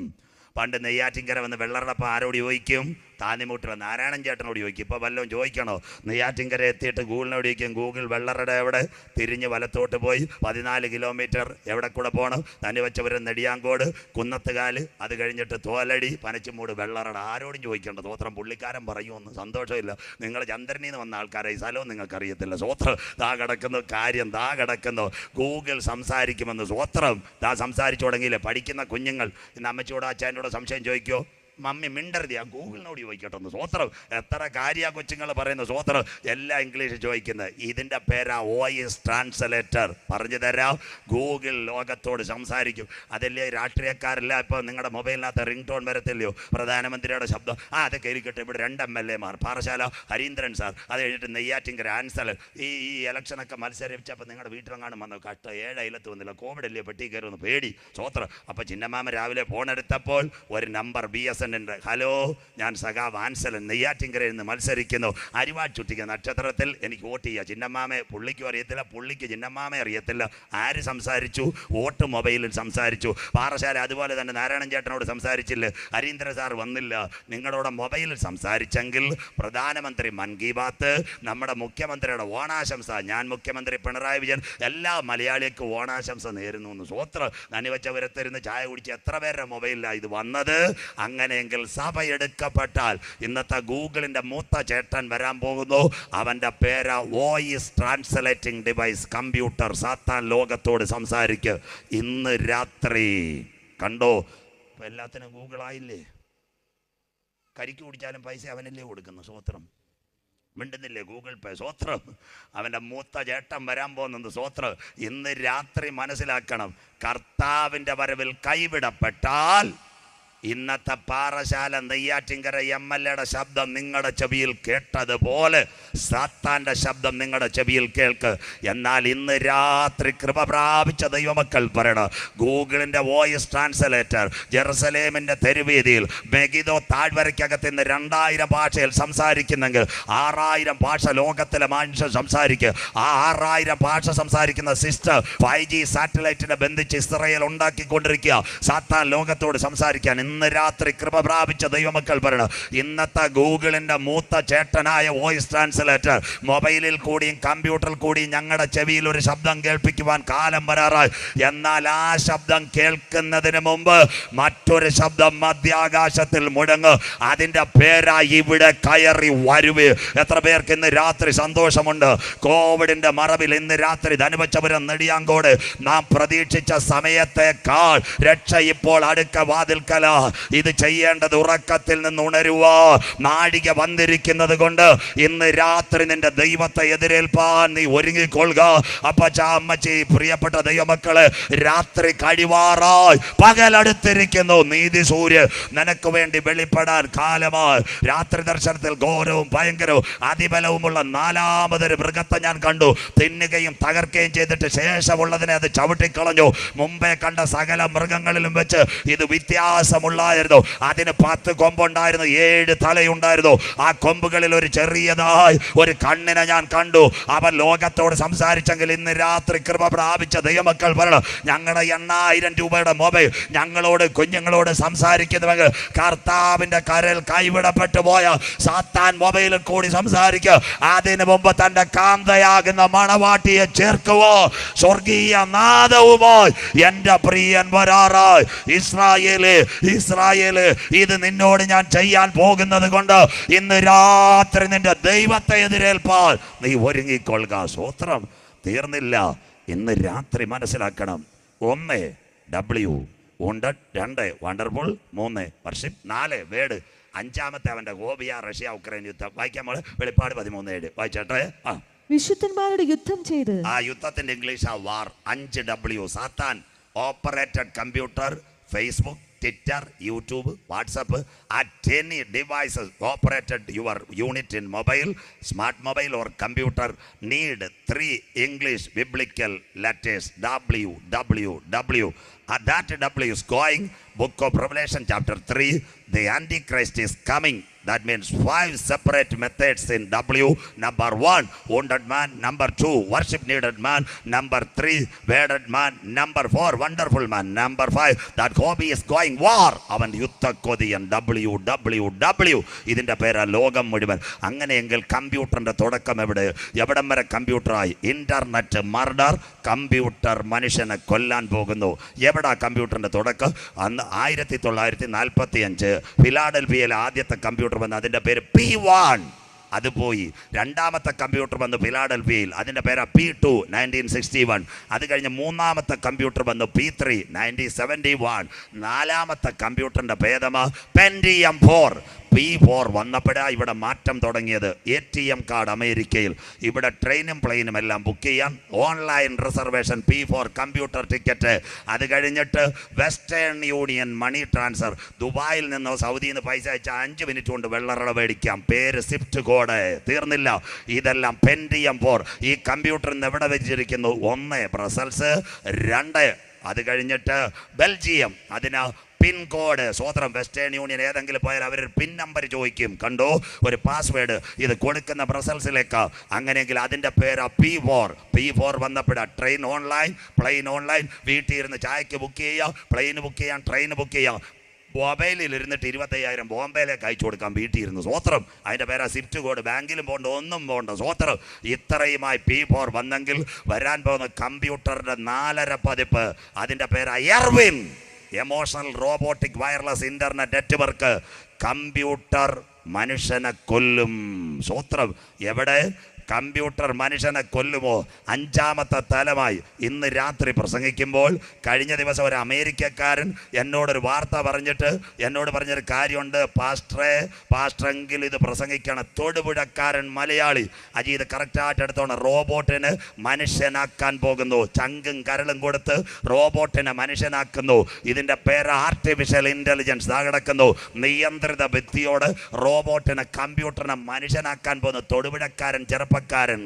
പണ്ട് നെയ്യാറ്റിൻകര വന്ന് വെള്ളറടപ്പം ആരോട് ചോദിക്കും? താന്നിമൂട്ടിൽ നാരായണൻ ചേട്ടനോട് ചോദിക്കും. ഇപ്പോൾ വല്ലതും ചോദിക്കണോ? നെയ്യാറ്റിൻകര എത്തിയിട്ട് ഗൂഗിളിനോട് ചോദിക്കും, ഗൂഗിൾ വെള്ളറട എവിടെ? തിരിഞ്ഞ് വലത്തോട്ട് പോയി 14 കിലോമീറ്റർ എവിടെ കൂടെ പോകണം? തനിവച്ചപുരം, നെടിയാങ്കോട്, കുന്നത്തുകാല്, അത് കഴിഞ്ഞിട്ട് തോലടി, പനച്ചിമൂട്, വെള്ളറട. ആരോടും ചോദിക്കേണ്ട. സ്വോത്രം. പുള്ളിക്കാരൻ പറയുമെന്ന്. സന്തോഷമില്ല. നിങ്ങൾ ചന്ദ്രനിൽ നിന്ന് വന്ന ആൾക്കാരെ ഈ സ്ഥലവും നിങ്ങൾക്കറിയത്തില്ല. സ്വോത്രം. ദാ കിടക്കുന്നു കാര്യം, ദാ കിടക്കുന്നു. ഗൂഗിൾ സംസാരിക്കുമെന്ന്. സ്വോത്രം. ദാ സംസാരിച്ചു തുടങ്ങിയില്ലേ? പഠിക്കുന്ന കുഞ്ഞുങ്ങൾ ഇന്ന് അമ്മച്ചിയോടോ അച്ഛനോടോ സംശയം ചോദിക്കുമോ? മമ്മി മിണ്ടരുത്, ആ ഗൂഗിളിനോട് ചോദിക്കട്ടെന്ന്. സ്വോത്രം. എത്ര കാര്യ കൊച്ചുങ്ങൾ പറയുന്നു. സ്വോത്രം. എല്ലാം ഇംഗ്ലീഷ് ചോദിക്കുന്നത്. ഇതിൻ്റെ പേരാ വോയിസ് ട്രാൻസ്ലേറ്റർ. പറഞ്ഞു തരാം. ഗൂഗിൾ ലോകത്തോട് സംസാരിക്കും. അതല്ലേ രാഷ്ട്രീയക്കാരല്ല ഇപ്പോൾ നിങ്ങളുടെ മൊബൈലിനകത്ത് റിംഗ് ടോൺ വരത്തില്ലയോ? പ്രധാനമന്ത്രിയുടെ ശബ്ദം. അത് കേൾക്കട്ടെ. ഇവിടെ 2 MLA മാർ, പാറശാല ഹരീന്ദ്രൻ സാർ, അത് കഴിഞ്ഞിട്ട് നെയ്യാറ്റിൻകര ആൻസൽ. ഈ ഇലക്ഷനൊക്കെ മത്സരിച്ചപ്പോൾ നിങ്ങളുടെ വീട്ടിലെങ്ങാനും വന്നു. കഷ്ട 7 അയലത്ത് വന്നില്ല. കോവിഡ് അല്ലേ, പെട്ടി കയറുമെന്ന് പേടി. സ്വോത്രം. അപ്പോൾ ചിന്നമാമ രാവിലെ ഫോൺ എടുത്തപ്പോൾ ഒരു നമ്പർ BSN. ഹലോ, ഞാൻ സഖാവ് ആൻസലൻ, നെയ്യാറ്റിൻകരയിൽ നിന്ന് മത്സരിക്കുന്നു. അരിവാട് ചുറ്റിക്ക നക്ഷത്രത്തിൽ എനിക്ക് വോട്ട് ചെയ്യുക. ചിന്നമ്മാമെ പുള്ളിക്കും അറിയത്തില്ല, പുള്ളിക്ക് ചിന്നമ്മാമെ അറിയത്തില്ല. ആര് സംസാരിച്ചു? വോട്ട് മൊബൈലിൽ സംസാരിച്ചു. പാറശാല അതുപോലെ തന്നെ നാരായണൻ ചേട്ടനോട് സംസാരിച്ചില്ല. ഹരീന്ദ്ര സാർ വന്നില്ല. നിങ്ങളോട് മൊബൈലിൽ സംസാരിച്ചെങ്കിൽ പ്രധാനമന്ത്രി മൻ കി ബാത്ത്, നമ്മുടെ മുഖ്യമന്ത്രിയുടെ ഓണാശംസ, ഞാൻ മുഖ്യമന്ത്രി പിണറായി വിജയൻ എല്ലാ മലയാളികൾക്കും ഓണാശംസ നേരുന്നു എന്ന്. സ്വോത്രം. നനിവച്ചപുരത്തിരുന്ന് ചായ കുടിച്ച് എത്ര പേരുടെ മൊബൈലിലാണ് ഇത് വന്നത്? അങ്ങനെയെങ്കിൽ സഭ എടുക്കപ്പെട്ടാൽ ഇന്നത്തെ ഗൂഗിളിൻ്റെ മൂത്ത ചേട്ടൻ വരാൻ പോകുന്നു. അവൻ്റെ പേര് വോയിസ് ട്രാൻസ്ലേറ്റിംഗ് ഡിവൈസ്, കമ്പ്യൂട്ടർ. സാത്താൻ ലോകത്തോട് സംസാരിക്കുക. ഇന്ന് രാത്രി കണ്ടോ? ഇപ്പം എല്ലാത്തിനും ഗൂഗിളായില്ലേ? കരിക്ക് കുടിച്ചാലും പൈസ അവനല്ലേ കൊടുക്കുന്നു. സ്വോത്രം. മിണ്ടുന്നില്ലേ? ഗൂഗിൾ പേ. സ്വോത്രം. അവൻ്റെ മൂത്ത ചേട്ടൻ വരാൻ പോകുന്നത്. സ്വോത്രം. ഇന്ന് രാത്രി മനസ്സിലാക്കണം, കർത്താവിൻ്റെ വരവിൽ കൈവിടപ്പെട്ടാൽ ഇന്നത്തെ പാറശാല നെയ്യാറ്റിൻകര MLA ശബ്ദം നിങ്ങളുടെ ചെവിയിൽ കേട്ടതുപോലെ സാത്താൻ്റെ ശബ്ദം നിങ്ങളുടെ ചെവിയിൽ കേൾക്ക്. എന്നാൽ ഇന്ന് രാത്രി കൃപ പ്രാപിച്ച ദൈവമക്കൾ പറയണം, ഗൂഗിളിൻ്റെ വോയിസ് ട്രാൻസ്ലേറ്റർ ജെറുസലേമിൻ്റെ തെരുവീതിയിൽ മെഗിദോ താഴ്വരയ്ക്കകത്ത് ഇന്ന് 2000 ഭാഷയിൽ സംസാരിക്കുന്നെങ്കിൽ 6000 ഭാഷ ലോകത്തിലെ മനുഷ്യർ സംസാരിക്കുക. ആ 6000 ഭാഷ സംസാരിക്കുന്ന സിസ്റ്റർ 5G സാറ്റലൈറ്റിനെ ബന്ധിച്ച് ഇസ്രയേൽ ഉണ്ടാക്കിക്കൊണ്ടിരിക്കുക. സാത്താൻ ലോകത്തോട് സംസാരിക്കാൻ ഇന്ന് രാത്രി കൃപ പ്രാപിച്ച ദൈവമക്കൾ പറയണം, ഇന്നത്തെ ഗൂഗിളിൻ്റെ മൂത്ത ചേട്ടനായ വോയിസ് ട്രാൻസ്ലേറ്റർ മൊബൈലിൽ കൂടിയും കമ്പ്യൂട്ടറിൽ കൂടിയും ഞങ്ങളുടെ ചെവിയിൽ ഒരു ശബ്ദം കേൾപ്പിക്കുവാൻ കാലം വരാറായി. എന്നാൽ ആ ശബ്ദം കേൾക്കുന്നതിന് മുമ്പ് മറ്റൊരു ശബ്ദം മധ്യാകാശത്തിൽ മുഴങ്ങ്. അതിൻ്റെ പേരായി ഇവിടെ കയറി വരുവേ. എത്ര പേർക്ക് ഇന്ന് രാത്രി സന്തോഷമുണ്ട്? കോവിഡിൻ്റെ മറവിൽ ഇന്ന് രാത്രി ധനുവച്ചപുരം, നെടിയാങ്കോട് നാം പ്രതീക്ഷിച്ച സമയത്തേക്കാൾ രക്ഷ ഇപ്പോൾ അടുക്ക വാതിൽക്കല. ഇത് ചെയ്യേണ്ടത് ഉറക്കത്തിൽ നിന്ന് ഉണരുക. നാഴിക വന്നിരിക്കുന്നത് കൊണ്ട് ഇന്ന് രാത്രി നിന്റെ ദൈവത്തെ എതിരേൽപ്പാൻ നീ ഒരുങ്ങിക്കൊള്ളുക. അപ്പച്ചാ, അമ്മച്ചി, പ്രിയപ്പെട്ട ദൈവമക്കളെ, രാത്രി കഴിവാറായി, പകലടുത്തിരിക്കുന്നു. നീതി സൂര്യ നിനക്ക് വേണ്ടി വെളിപ്പെടാൻ കാലമായി. രാത്രി ദർശനത്തിൽ ഘോരവും ഭയങ്കരവും അതിബലവുമുള്ള 4മതൊരു മൃഗത്തെ ഞാൻ കണ്ടു. തിന്നുകയും തകർക്കുകയും ചെയ്തിട്ട് ശേഷമുള്ളതിനെ അത് ചവിട്ടിക്കളഞ്ഞു. മുമ്പേ കണ്ട സകല മൃഗങ്ങളിലും വെച്ച് ഇത് വ്യത്യാസമുള്ളായിരുന്നു. അതിന് 10 കൊമ്പുണ്ടായിരുന്നു, 7 തലയുണ്ടായിരുന്നു. ആ കൊമ്പുകളിൽ ഒരു ചെറിയതായി ഒരു കണ്ണിനെ ഞാൻ കണ്ടു. അവൻ ലോകത്തോട് സംസാരിച്ചെങ്കിൽ ഇന്ന് രാത്രി കൃപ പ്രാപിച്ച ദൈവമക്കൾ പറയണം, ഞങ്ങളുടെ 8000 രൂപയുടെ മൊബൈൽ ഞങ്ങളോട് കുഞ്ഞുങ്ങളോട് സംസാരിക്കുന്നുവെങ്കിൽ കർത്താവിൻ്റെ കരൽ കൈവിടപ്പെട്ടു പോയ സാത്താൻ മൊബൈലിൽ കൂടി സംസാരിക്കുക. അതിനു മുമ്പ് തൻ്റെ കാന്തയാകുന്ന മണവാട്ടിയെ ചേർക്കുവോ. സ്വർഗീയ നാദവുമായി എൻ്റെ പ്രിയൻ വരാറായി. ഇസ്രായേല്, ഇത് നിന്നോട് ഞാൻ ചെയ്യാൻ പോകുന്നത് കൊണ്ട് ഇന്ന് രാത്രി നിന്റെ ദൈവത്തെ എതിരേൽപ്പാൻ നീ ഒരുങ്ങിക്കൊള്ളുക. സ്വോത്രം. തീർന്നില്ല. ഇന്ന് രാത്രി മനസ്സിലാക്കണം, 1 W wounded, 2 wonderful, 3 worship, 4 word, 5ാമത്തെ അവൻ്റെ ഗോപിയ റഷ്യ ഉക്രൈൻ യുദ്ധം. വായിക്കാൻ വെളിപ്പാട് 13:7 വായിച്ചേട്ടെ. വിശുദ്ധന്മാരുടെ യുദ്ധം ചെയ്ത്. ആ യുദ്ധത്തിന്റെ ഇംഗ്ലീഷ് വാർ. 5 W. സാത്താൻ operated computer, Facebook, Twitter, YouTube, WhatsApp, at any devices operated your unit in mobile, smart mobile or computer need 3 English biblical letters WWW. That W is going. Book of Revelation chapter 3. The Antichrist is coming. That means 5 separate methods in W. Number 1, wounded man. Number 2, worship needed man. Number 3, bearded man. Number 4, wonderful man. Number 5, that hobby is going war. അവൻ യുദ്ധക്കൊതിയൻ. WWW. ഇതിൻ്റെ പേരാ ലോകം മുഴുവൻ. അങ്ങനെയെങ്കിൽ കമ്പ്യൂട്ടറിൻ്റെ തുടക്കം എവിടം വരെ കമ്പ്യൂട്ടറായി? Internet murder. കമ്പ്യൂട്ടർ മനുഷ്യനെ കൊല്ലാൻ പോകുന്നു. എവിടാ കമ്പ്യൂട്ടറിൻ്റെ തുടക്കം? അന്ന് 1945 ഫിലാഡൽഫിയയിലെ ആദ്യത്തെ കമ്പ്യൂട്ടർ വന്ന് അതിൻ്റെ പേര് P1. അത് പോയി. രണ്ടാമത്തെ കമ്പ്യൂട്ടർ വന്ന് ഫിലാഡൽഫിയയിൽ, അതിൻ്റെ പേരാ P2 1961. അത് കഴിഞ്ഞ് മൂന്നാമത്തെ കമ്പ്യൂട്ടർ വന്ന് P3 1971. നാലാമത്തെ കമ്പ്യൂട്ടറിൻ്റെ ഭേദമാ പെൻറ്റിയം 4. P4 വന്നപ്പോഴാണ് ഇവിടെ മാറ്റം തുടങ്ങിയത്. ATM കാർഡ് അമേരിക്കയിൽ. ഇവിടെ ട്രെയിനും പ്ലെയിനും എല്ലാം ബുക്ക് ചെയ്യാൻ online reservation. P4 computer ticket. അത് കഴിഞ്ഞിട്ട് വെസ്റ്റേൺ യൂണിയൻ മണി ട്രാൻസ്ഫർ. ദുബായിൽ നിന്നോ സൗദിയിൽ നിന്ന് പൈസ അയച്ചാൽ 5 മിനിറ്റ് കൊണ്ട് വെള്ളറള മേടിക്കാം. പേര് സ്വിഫ്റ്റ് കോഡ്. തീർന്നില്ല. ഇതെല്ലാം പെൻറ്റിയം 4. ഈ കമ്പ്യൂട്ടറിന് എവിടെ വെച്ചിരിക്കുന്നു? 1 ബ്രസൽസ്, 2 അത് കഴിഞ്ഞിട്ട് ബെൽജിയം. അതിന് പിൻ കോഡ്. സ്വതന്ത്രം വെസ്റ്റേൺ യൂണിയൻ ഏതെങ്കിലും പോയാൽ അവർ പിൻ നമ്പർ ചോദിക്കും. കണ്ടോ, ഒരു പാസ്വേഡ്. ഇത് കൊടുക്കുന്ന ബ്രസൽസിലേക്ക്. അങ്ങനെയെങ്കിൽ അതിൻ്റെ പേരാ P4 വന്നപ്പോഴാണ് ട്രെയിൻ ഓൺലൈൻ, പ്ലെയിൻ ഓൺലൈൻ. വീട്ടിൽ ഇരുന്ന് ചായക്ക് ബുക്ക് ചെയ്യുക, പ്ലെയിന് ബുക്ക് ചെയ്യാം, ട്രെയിൻ ബുക്ക് ചെയ്യാം. മൊബൈലിൽ ഇരുന്നിട്ട് 25,000 ബോംബെയിലേക്ക് അയച്ചു കൊടുക്കാം വീട്ടിൽ ഇരുന്ന്. സ്വോത്രം. അതിൻ്റെ പേരാ സ്വിഫ്റ്റ് കോഡ്. ബാങ്കിലും പോകണ്ട, ഒന്നും പോകണ്ട. സ്വോത്രം. ഇത്രയുമായി P4 വന്നെങ്കിൽ വരാൻ പോകുന്ന കമ്പ്യൂട്ടറിൻ്റെ 4ാം പതിപ്പ്. അതിൻ്റെ പേരാ Erwin. Emotional robotic wireless internet network. Computer മനുഷ്യനെ കൊല്ലും. സ്വോത്രം. എവിടെ? കമ്പ്യൂട്ടർ മനുഷ്യനെ കൊല്ലുമോ? 5ാമത്തെ തലമായി ഇന്ന് രാത്രി പ്രസംഗിക്കുമ്പോൾ കഴിഞ്ഞ ദിവസം ഒരു അമേരിക്കക്കാരൻ എന്നോടൊരു വാർത്ത എന്നോട് പറഞ്ഞൊരു കാര്യമുണ്ട്. പാസ്റ്ററെങ്കിൽ ഇത് പ്രസംഗിക്കണം. തൊടുപുഴക്കാരൻ മലയാളി. ഇത് കറക്റ്റായിട്ട് എടുത്തോണം. റോബോട്ടിന് മനുഷ്യനാക്കാൻ പോകുന്നു. ചങ്കും കരളും കൊടുത്ത് റോബോട്ടിനെ മനുഷ്യനാക്കുന്നു. ഇതിൻ്റെ പേര് ആർട്ടിഫിഷ്യൽ ഇൻ്റലിജൻസ്. കിടക്കുന്നു. നിയന്ത്രിത ബുദ്ധിയോട് റോബോട്ടിനെ കമ്പ്യൂട്ടറിനെ മനുഷ്യനാക്കാൻ പോകുന്നു. തൊടുപുഴക്കാരൻ ചെറുപ്പക്കാരൻ.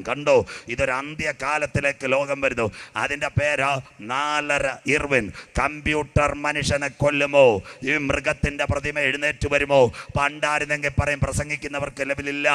കണ്ടോ, ഇതൊരു അന്ത്യകാലത്തിലേക്ക് ലോകം വരുന്നു. അതിൻ്റെ പേരാ 4 ഇർവിൻ. കമ്പ്യൂട്ടർ മനുഷ്യനെ കൊല്ലുമോ? ഈ മൃഗത്തിൻ്റെ പ്രതിമ എഴുന്നേറ്റ് വരുമോ? പണ്ടായിരുന്നെങ്കിൽ പറയും പ്രസംഗിക്കുന്നവർക്ക് ലെവലില്ല.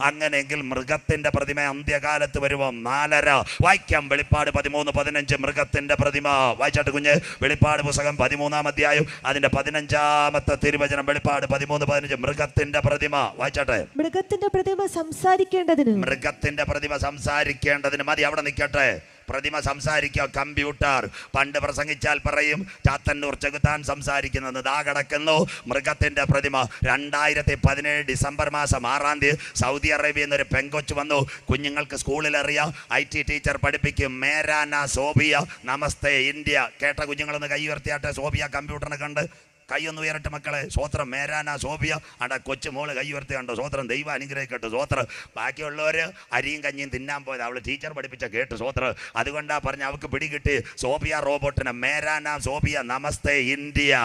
അങ്ങനെയെങ്കിൽ മൃഗത്തിൻ്റെ പ്രതിമ അന്ത്യകാലത്ത് വരുമോ? 4. വായിക്കാം. വെളിപ്പാട് 13:15. മൃഗത്തിൻ്റെ പ്രതിമ. വായിച്ചാട്ട് കുഞ്ഞ്. വെളിപ്പാട് പുസ്തകം 13-ാം അധ്യായം അതിൻ്റെ 15-ാമത്തെ തിരുവചനം. വെളിപ്പാട് 13:15. മൃഗത്തിൻ്റെ പ്രതിമ. വായിച്ചാട്ടെ. മൃഗത്തിന്റെ പ്രതിമ സംസാരിക്കേണ്ടതിന്. മൃഗത്തിന്റെ പ്രതിമ സംസാരിക്കേണ്ടതിന്. മതി, അവിടെ നിൽക്കട്ടെ. പ്രതിമ സംസാരിക്കുക. കമ്പ്യൂട്ടർ. പണ്ട് പ്രസംഗിച്ചാൽ പറയും ചാത്തന്നൂർ ചെകുത്താൻ സംസാരിക്കുന്നത്. കിടക്കുന്നു മൃഗത്തിന്റെ പ്രതിമ. 2017 ഡിസംബർ മാസം 6-ാം തീയതി സൗദി അറേബ്യയിൽ നിന്നൊരു പെങ്കൊച്ച് വന്നു. കുഞ്ഞുങ്ങൾക്ക് സ്കൂളിൽ അറിയാം. IT ടീച്ചർ പഠിപ്പിക്കും. മേരാന സോബിയ നമസ്തേ ഇന്ത്യ. കേട്ട കുഞ്ഞുങ്ങളൊന്ന് കൈ ഉയർത്തിയാട്ടെ. സോബിയ കമ്പ്യൂട്ടറിനെ കണ്ട് കൈയൊന്ന് ഉയരട്ടെ മക്കളെ. സ്വോത്രം. മേരാന സോബിയ. കൊച്ചു മോള് കൈ ഉയർത്തി കണ്ടോ? സ്വോത്രം. ദൈവം അനുഗ്രഹിക്കട്ടെ. സ്വോത്രം. ബാക്കിയുള്ളവർ അരിയും കഞ്ഞിയും തിന്നാൻ പോയത്. അവൾ ടീച്ചർ പഠിപ്പിച്ച കേട്ട്. സ്വോത്രം. അതുകൊണ്ടാ പറഞ്ഞ അവൾക്ക് പിടികിട്ടി. സോബിയ റോബോട്ടിന്. മേരാന സോബിയ നമസ്തേ ഇന്ത്യ.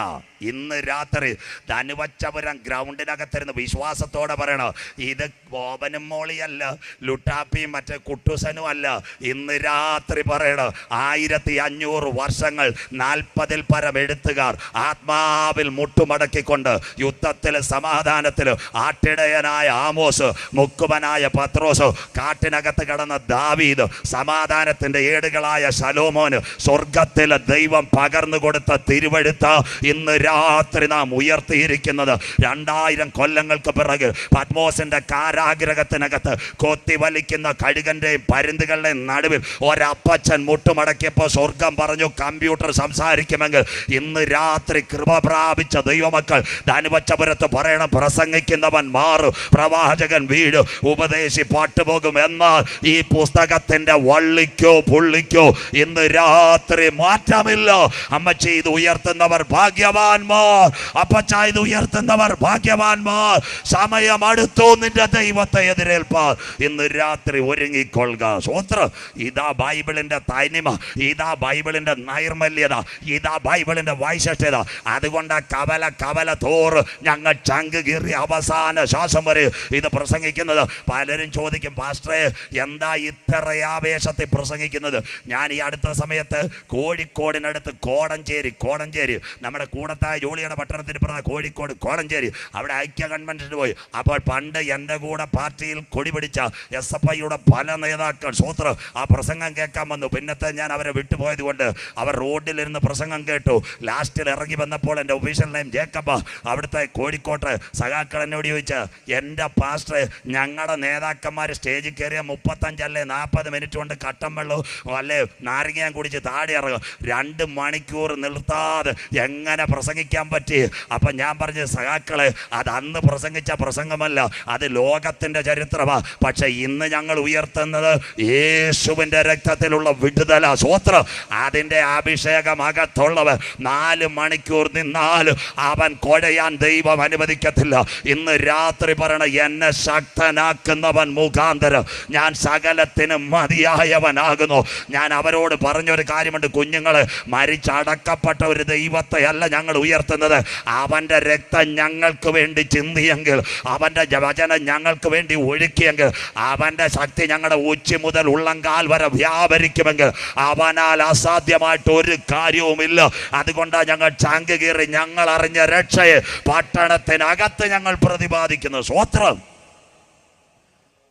ഇന്ന് രാത്രി ധനുവച്ചപുരം ഗ്രൗണ്ടിനകത്തിരുന്ന് വിശ്വാസത്തോടെ പറയണം, ഇത് ബോബനും മോളിയല്ല, ലുട്ടാപ്പിയും മറ്റേ കുട്ടുസനും അല്ല. ഇന്ന് രാത്രി പറയണം, 1500 വർഷങ്ങൾ 40-ൽ പരം എഴുത്തുകാർ ആത്മാവിൽ മുട്ടുമടക്കിക്കൊണ്ട് യുദ്ധത്തില് സമാധാനത്തില് ആട്ടിടയനായ ആമോസ്, മുക്കുവനായ പത്രോസ്, കാട്ടിനകത്ത് കടന്ന ദാവീദ്, സമാധാനത്തിന്റെ ഏടുകളായ ശലോമോന് സ്വർഗത്തിലെ ദൈവം പകർന്നു കൊടുത്ത തിരുവെഴുത്ത ഇന്ന് രാത്രി നാം ഉയർത്തിയിരിക്കുന്നത്. 2000 കൊല്ലങ്ങൾക്ക് പിറകെ പത്മോസിന്റെ കാരാഗ്രഹത്തിനകത്ത് കൊത്തി വലിക്കുന്ന കഴുകന്റെയും പരുന്തുകളുടെയും നടുവിൽ ഒരപ്പച്ചൻ മുട്ടുമടക്കിയപ്പോൾ സ്വർഗം പറഞ്ഞു കമ്പ്യൂട്ടർ സംസാരിക്കുമെങ്കിൽ ഇന്ന് രാത്രി കൃപ പ്രാപിച്ച ദൈവമക്കൾ ധനുവച്ചപുരത്ത് പറയണം, പ്രസംഗിക്കുന്നവൻ മാറും, പ്രവാചകൻ വീട്, ഉപദേശി പാട്ടുപോകും. എന്നാൽ ഈ പുസ്തകത്തിന്റെ വള്ളിക്കോ പുള്ളിക്കോ ഇന്ന് രാത്രി മാറ്റമില്ല. അമ്മച്ചി ഇത് ഉയർത്തുന്നവർ ഭാഗ്യവാന്മാർ, അപ്പച്ച ഇത് ഉയർത്തുന്നവർ ഭാഗ്യവാന്മാർ. സമയം അടുത്തു നിന്റെ ദൈവത്തെ എതിരേൽപ്പാൻ. ഇന്ന് രാത്രി ഒരുങ്ങിക്കൊള്ളുക. സ്വോത്രം. ഇതാ ബൈബിളിന്റെ തനിമ, ഇതാ ബൈബിളിന്റെ നൈർമല്യത, ഇതാ ബൈബിളിന്റെ വൈശിഷ്ട്യത. അതുകൊണ്ട് അതുകൊണ്ട് കവല കവല തോറ് ഞങ്ങൾ ചങ്ക് കീറി അവസാന ശ്വാസം വരെ ഇത് പ്രസംഗിക്കുന്നത്. പലരും ചോദിക്കും, പാസ്റ്ററെ എന്താ ഇത്ര ആവേശത്തിൽ പ്രസംഗിക്കുന്നത്? ഞാൻ ഈ അടുത്ത സമയത്ത് കോഴിക്കോടിനടുത്ത് കോടഞ്ചേരി നമ്മുടെ കൂടത്തായ ജോളിയുടെ പട്ടണത്തിന് പറഞ്ഞ കോഴിക്കോട് കോടഞ്ചേരി, അവിടെ ഐക്യ കൺവെൻഷന് പോയി. അപ്പോൾ പണ്ട് എൻ്റെ കൂടെ പാർട്ടിയിൽ കൊടി പിടിച്ച SFIയുടെ പല നേതാക്കൾ സ്വോത്രം ആ പ്രസംഗം കേൾക്കാൻ വന്നു. പിന്നത്തെ ഞാൻ അവരെ വിട്ടുപോയത് കൊണ്ട് അവർ റോഡിലിരുന്ന് പ്രസംഗം കേട്ടു. ലാസ്റ്റിൽ ഇറങ്ങി വന്നപ്പോൾ എൻ്റെ ഒഫീഷ്യൽ നെയിം ജേക്കബ്, അവിടുത്തെ കോഴിക്കോട്ട് സഖാക്കൾ എന്നോട് ചോദിച്ച, എൻ്റെ പാസ്റ്റർ ഞങ്ങളുടെ നേതാക്കന്മാർ സ്റ്റേജിൽ കയറിയ 35 അല്ലേ 40 മിനിറ്റ് കൊണ്ട് കട്ടൻ വെള്ളവും അല്ലേ നാരങ്ങയും കുടിച്ച് താടി ഇറങ്ങും. 2 മണിക്കൂർ നിർത്താതെ എങ്ങനെ പ്രസംഗിക്കാൻ പറ്റി? അപ്പം ഞാൻ പറഞ്ഞു, സഖാക്കളെ അത് അന്ന് പ്രസംഗിച്ച പ്രസംഗമല്ല, അത് ലോകത്തിൻ്റെ ചരിത്രമാണ്. പക്ഷെ ഇന്ന് ഞങ്ങൾ ഉയർത്തുന്നത് യേശുവിൻ്റെ രക്തത്തിലുള്ള വിടുതല സ്വോത്രം. അതിൻ്റെ അഭിഷേകം അകത്തുള്ളവർ 4 മണിക്കൂർ നിന്നാലും അവൻ കുഴയാൻ ദൈവം അനുവദിക്കത്തില്ല. ഇന്ന് രാത്രി പറയണ, എന്നെ ശക്തനാക്കുന്നവൻ മുഖാന്തരം ഞാൻ സകലത്തിനും മതിയായവനാകുന്നു. ഞാൻ അവരോട് പറഞ്ഞൊരു കാര്യമുണ്ട്, കുഞ്ഞുങ്ങളെ, മരിച്ചടക്കപ്പെട്ട ഒരു ദൈവത്തെ അല്ല ഞങ്ങൾ ഉയർത്തുന്നത്. അവൻ്റെ രക്തം ഞങ്ങൾക്ക് വേണ്ടി ചിന്തിയെങ്കിൽ, അവൻ്റെ വചനം ഞങ്ങൾക്ക് വേണ്ടി ഒഴുക്കിയെങ്കിൽ, അവൻ്റെ ശക്തി ഞങ്ങളുടെ ഉച്ചി മുതൽ ഉള്ളങ്കാൽ വരെ വ്യാപരിക്കുമെങ്കിൽ അവനാൽ അസാധ്യമായിട്ട് ഒരു കാര്യവുമില്ല. അതുകൊണ്ടാണ് ഞങ്ങൾ ചങ്ക് കീറി ഞങ്ങൾ അറിഞ്ഞ രക്ഷയെ പട്ടണത്തിനകത്ത് ഞങ്ങൾ പ്രതിപാദിക്കുന്നു. സ്വോത്രം.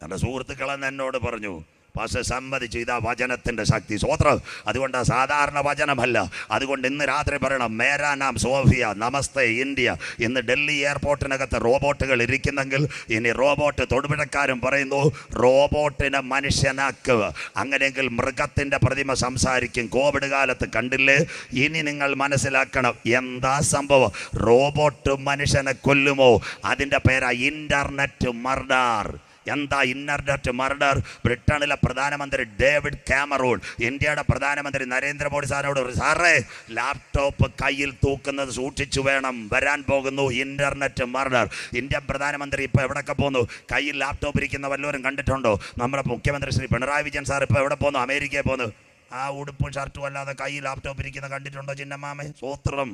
എൻ്റെ സുഹൃത്തുക്കളെന്ന് എന്നോട് പറഞ്ഞു, പക്ഷെ സമ്മതിച്ചു, ഇതാ വചനത്തിൻ്റെ ശക്തി. സ്വോത്രം. അതുകൊണ്ട് സാധാരണ വചനമല്ല. അതുകൊണ്ട് ഇന്ന് രാത്രി പറയണം, മേരാ നാം സോഫിയ, നമസ്തേ ഇന്ത്യ. ഇന്ന് ഡൽഹി എയർപോർട്ടിനകത്ത് റോബോട്ടുകൾ ഇരിക്കുന്നെങ്കിൽ ഇനി റോബോട്ട് തൊടുപിഴക്കാരും പറയുന്നു, റോബോട്ടിനെ മനുഷ്യനാക്കുക. അങ്ങനെയെങ്കിൽ മൃഗത്തിൻ്റെ പ്രതിമ സംസാരിക്കും. കോവിഡ് കാലത്ത് കണ്ടില്ലേ? ഇനി നിങ്ങൾ മനസ്സിലാക്കണം എന്താ സംഭവം. റോബോട്ട് മനുഷ്യനെ കൊല്ലുമോ? അതിൻ്റെ പേരാ ഇൻ്റർനെറ്റ് മർഡർ. എന്താ ഇൻ്റർനെറ്റ് മർഡർ? ബ്രിട്ടനിലെ പ്രധാനമന്ത്രി ഡേവിഡ് കാമറൂൺ ഇന്ത്യയുടെ പ്രധാനമന്ത്രി നരേന്ദ്രമോദി സാറിനോട്, സാറേ ലാപ്ടോപ്പ് കയ്യിൽ തൂക്കുന്നത് സൂക്ഷിച്ചു വേണം, വരാൻ പോകുന്നു ഇൻ്റർനെറ്റ് മർഡർ. ഇന്ത്യൻ പ്രധാനമന്ത്രി ഇപ്പോൾ എവിടെയൊക്കെ പോകുന്നു? കയ്യിൽ ലാപ്ടോപ്പ് ഇരിക്കുന്ന വല്ലവരും കണ്ടിട്ടുണ്ടോ? നമ്മുടെ മുഖ്യമന്ത്രി ശ്രീ പിണറായി വിജയൻ സാർ ഇപ്പോൾ എവിടെ പോകുന്നു? അമേരിക്കയിൽ പോകുന്നു. ആ ഉടുപ്പും ഷർട്ടും അല്ലാതെ കയ്യിൽ ലാപ്ടോപ്പ് ഇരിക്കുന്ന കണ്ടിട്ടുണ്ടോ ചിന്നമാമേ? സ്വോത്രം.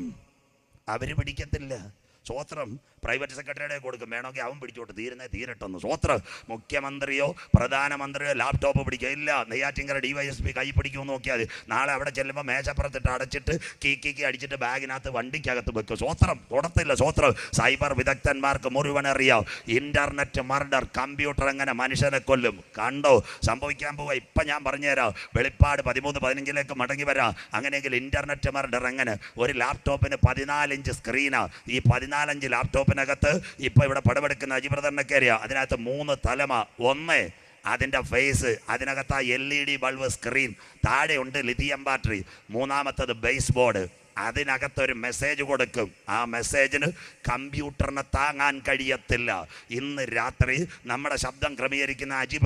അവർ പിടിക്കത്തില്ല. സ്വോത്രം. പ്രൈവറ്റ് സെക്രട്ടറിയുടെ കൊടുക്കും, വേണമെങ്കിൽ അവൻ പിടിച്ചോട്ട്, തീരട്ടെന്ന്. സ്വോത്രം. മുഖ്യമന്ത്രിയോ പ്രധാനമന്ത്രിയോ ലാപ്ടോപ്പ് പിടിക്കുക ഇല്ല. നെയ്യാറ്റിങ്കര DYSP കൈ പിടിക്കുമെന്ന് നോക്കിയാൽ മതി. നാളെ അവിടെ ചെല്ലുമ്പോൾ മേശപ്പുറത്തിട്ട് അടച്ചിട്ട് കീക്കി അടിച്ചിട്ട് ബാഗിനകത്ത് വണ്ടിക്കകത്ത് വെക്കും. സ്വോത്രം. തൊടത്തില്ല. സ്വോത്രം. സൈബർ വിദഗ്ധന്മാർക്ക് മുഴുവൻ അറിയാം ഇൻ്റർനെറ്റ് മർഡർ. കമ്പ്യൂട്ടർ എങ്ങനെ മനുഷ്യനെ കൊല്ലും കണ്ടോ? സംഭവിക്കാൻ പോവുക. ഇപ്പം ഞാൻ പറഞ്ഞുതരാം. വെളിപ്പാട് 13-15 മടങ്ങി വരാം. അങ്ങനെയെങ്കിൽ ഇൻ്റർനെറ്റ് മർഡർ എങ്ങനെ? ഒരു ലാപ്ടോപ്പിന് 14 ഇഞ്ച് സ്ക്രീനാണ്. ഈ 14 ഇഞ്ച് ലാപ്ടോപ്പിനകത്ത് ഇപ്പോൾ ഇവിടെ പടമെടുക്കുന്ന അജിബ്രദറിനൊക്കെ അറിയാം, അതിനകത്ത് 3 തലമ. ഒന്ന് അതിൻ്റെ ഫേസ്, അതിനകത്ത് ആ LED ബൾബ് സ്ക്രീൻ, താഴെയുണ്ട് ലിഥിയം ബാറ്ററി, മൂന്നാമത്തത് ബേസ് ബോർഡ്. അതിനകത്തൊരു മെസ്സേജ് കൊടുക്കും. ആ മെസ്സേജിന് കമ്പ്യൂട്ടറിനെ താങ്ങാൻ കഴിയത്തില്ല. ഇന്ന് രാത്രി നമ്മുടെ ശബ്ദം ക്രമീകരിക്കുന്ന അജി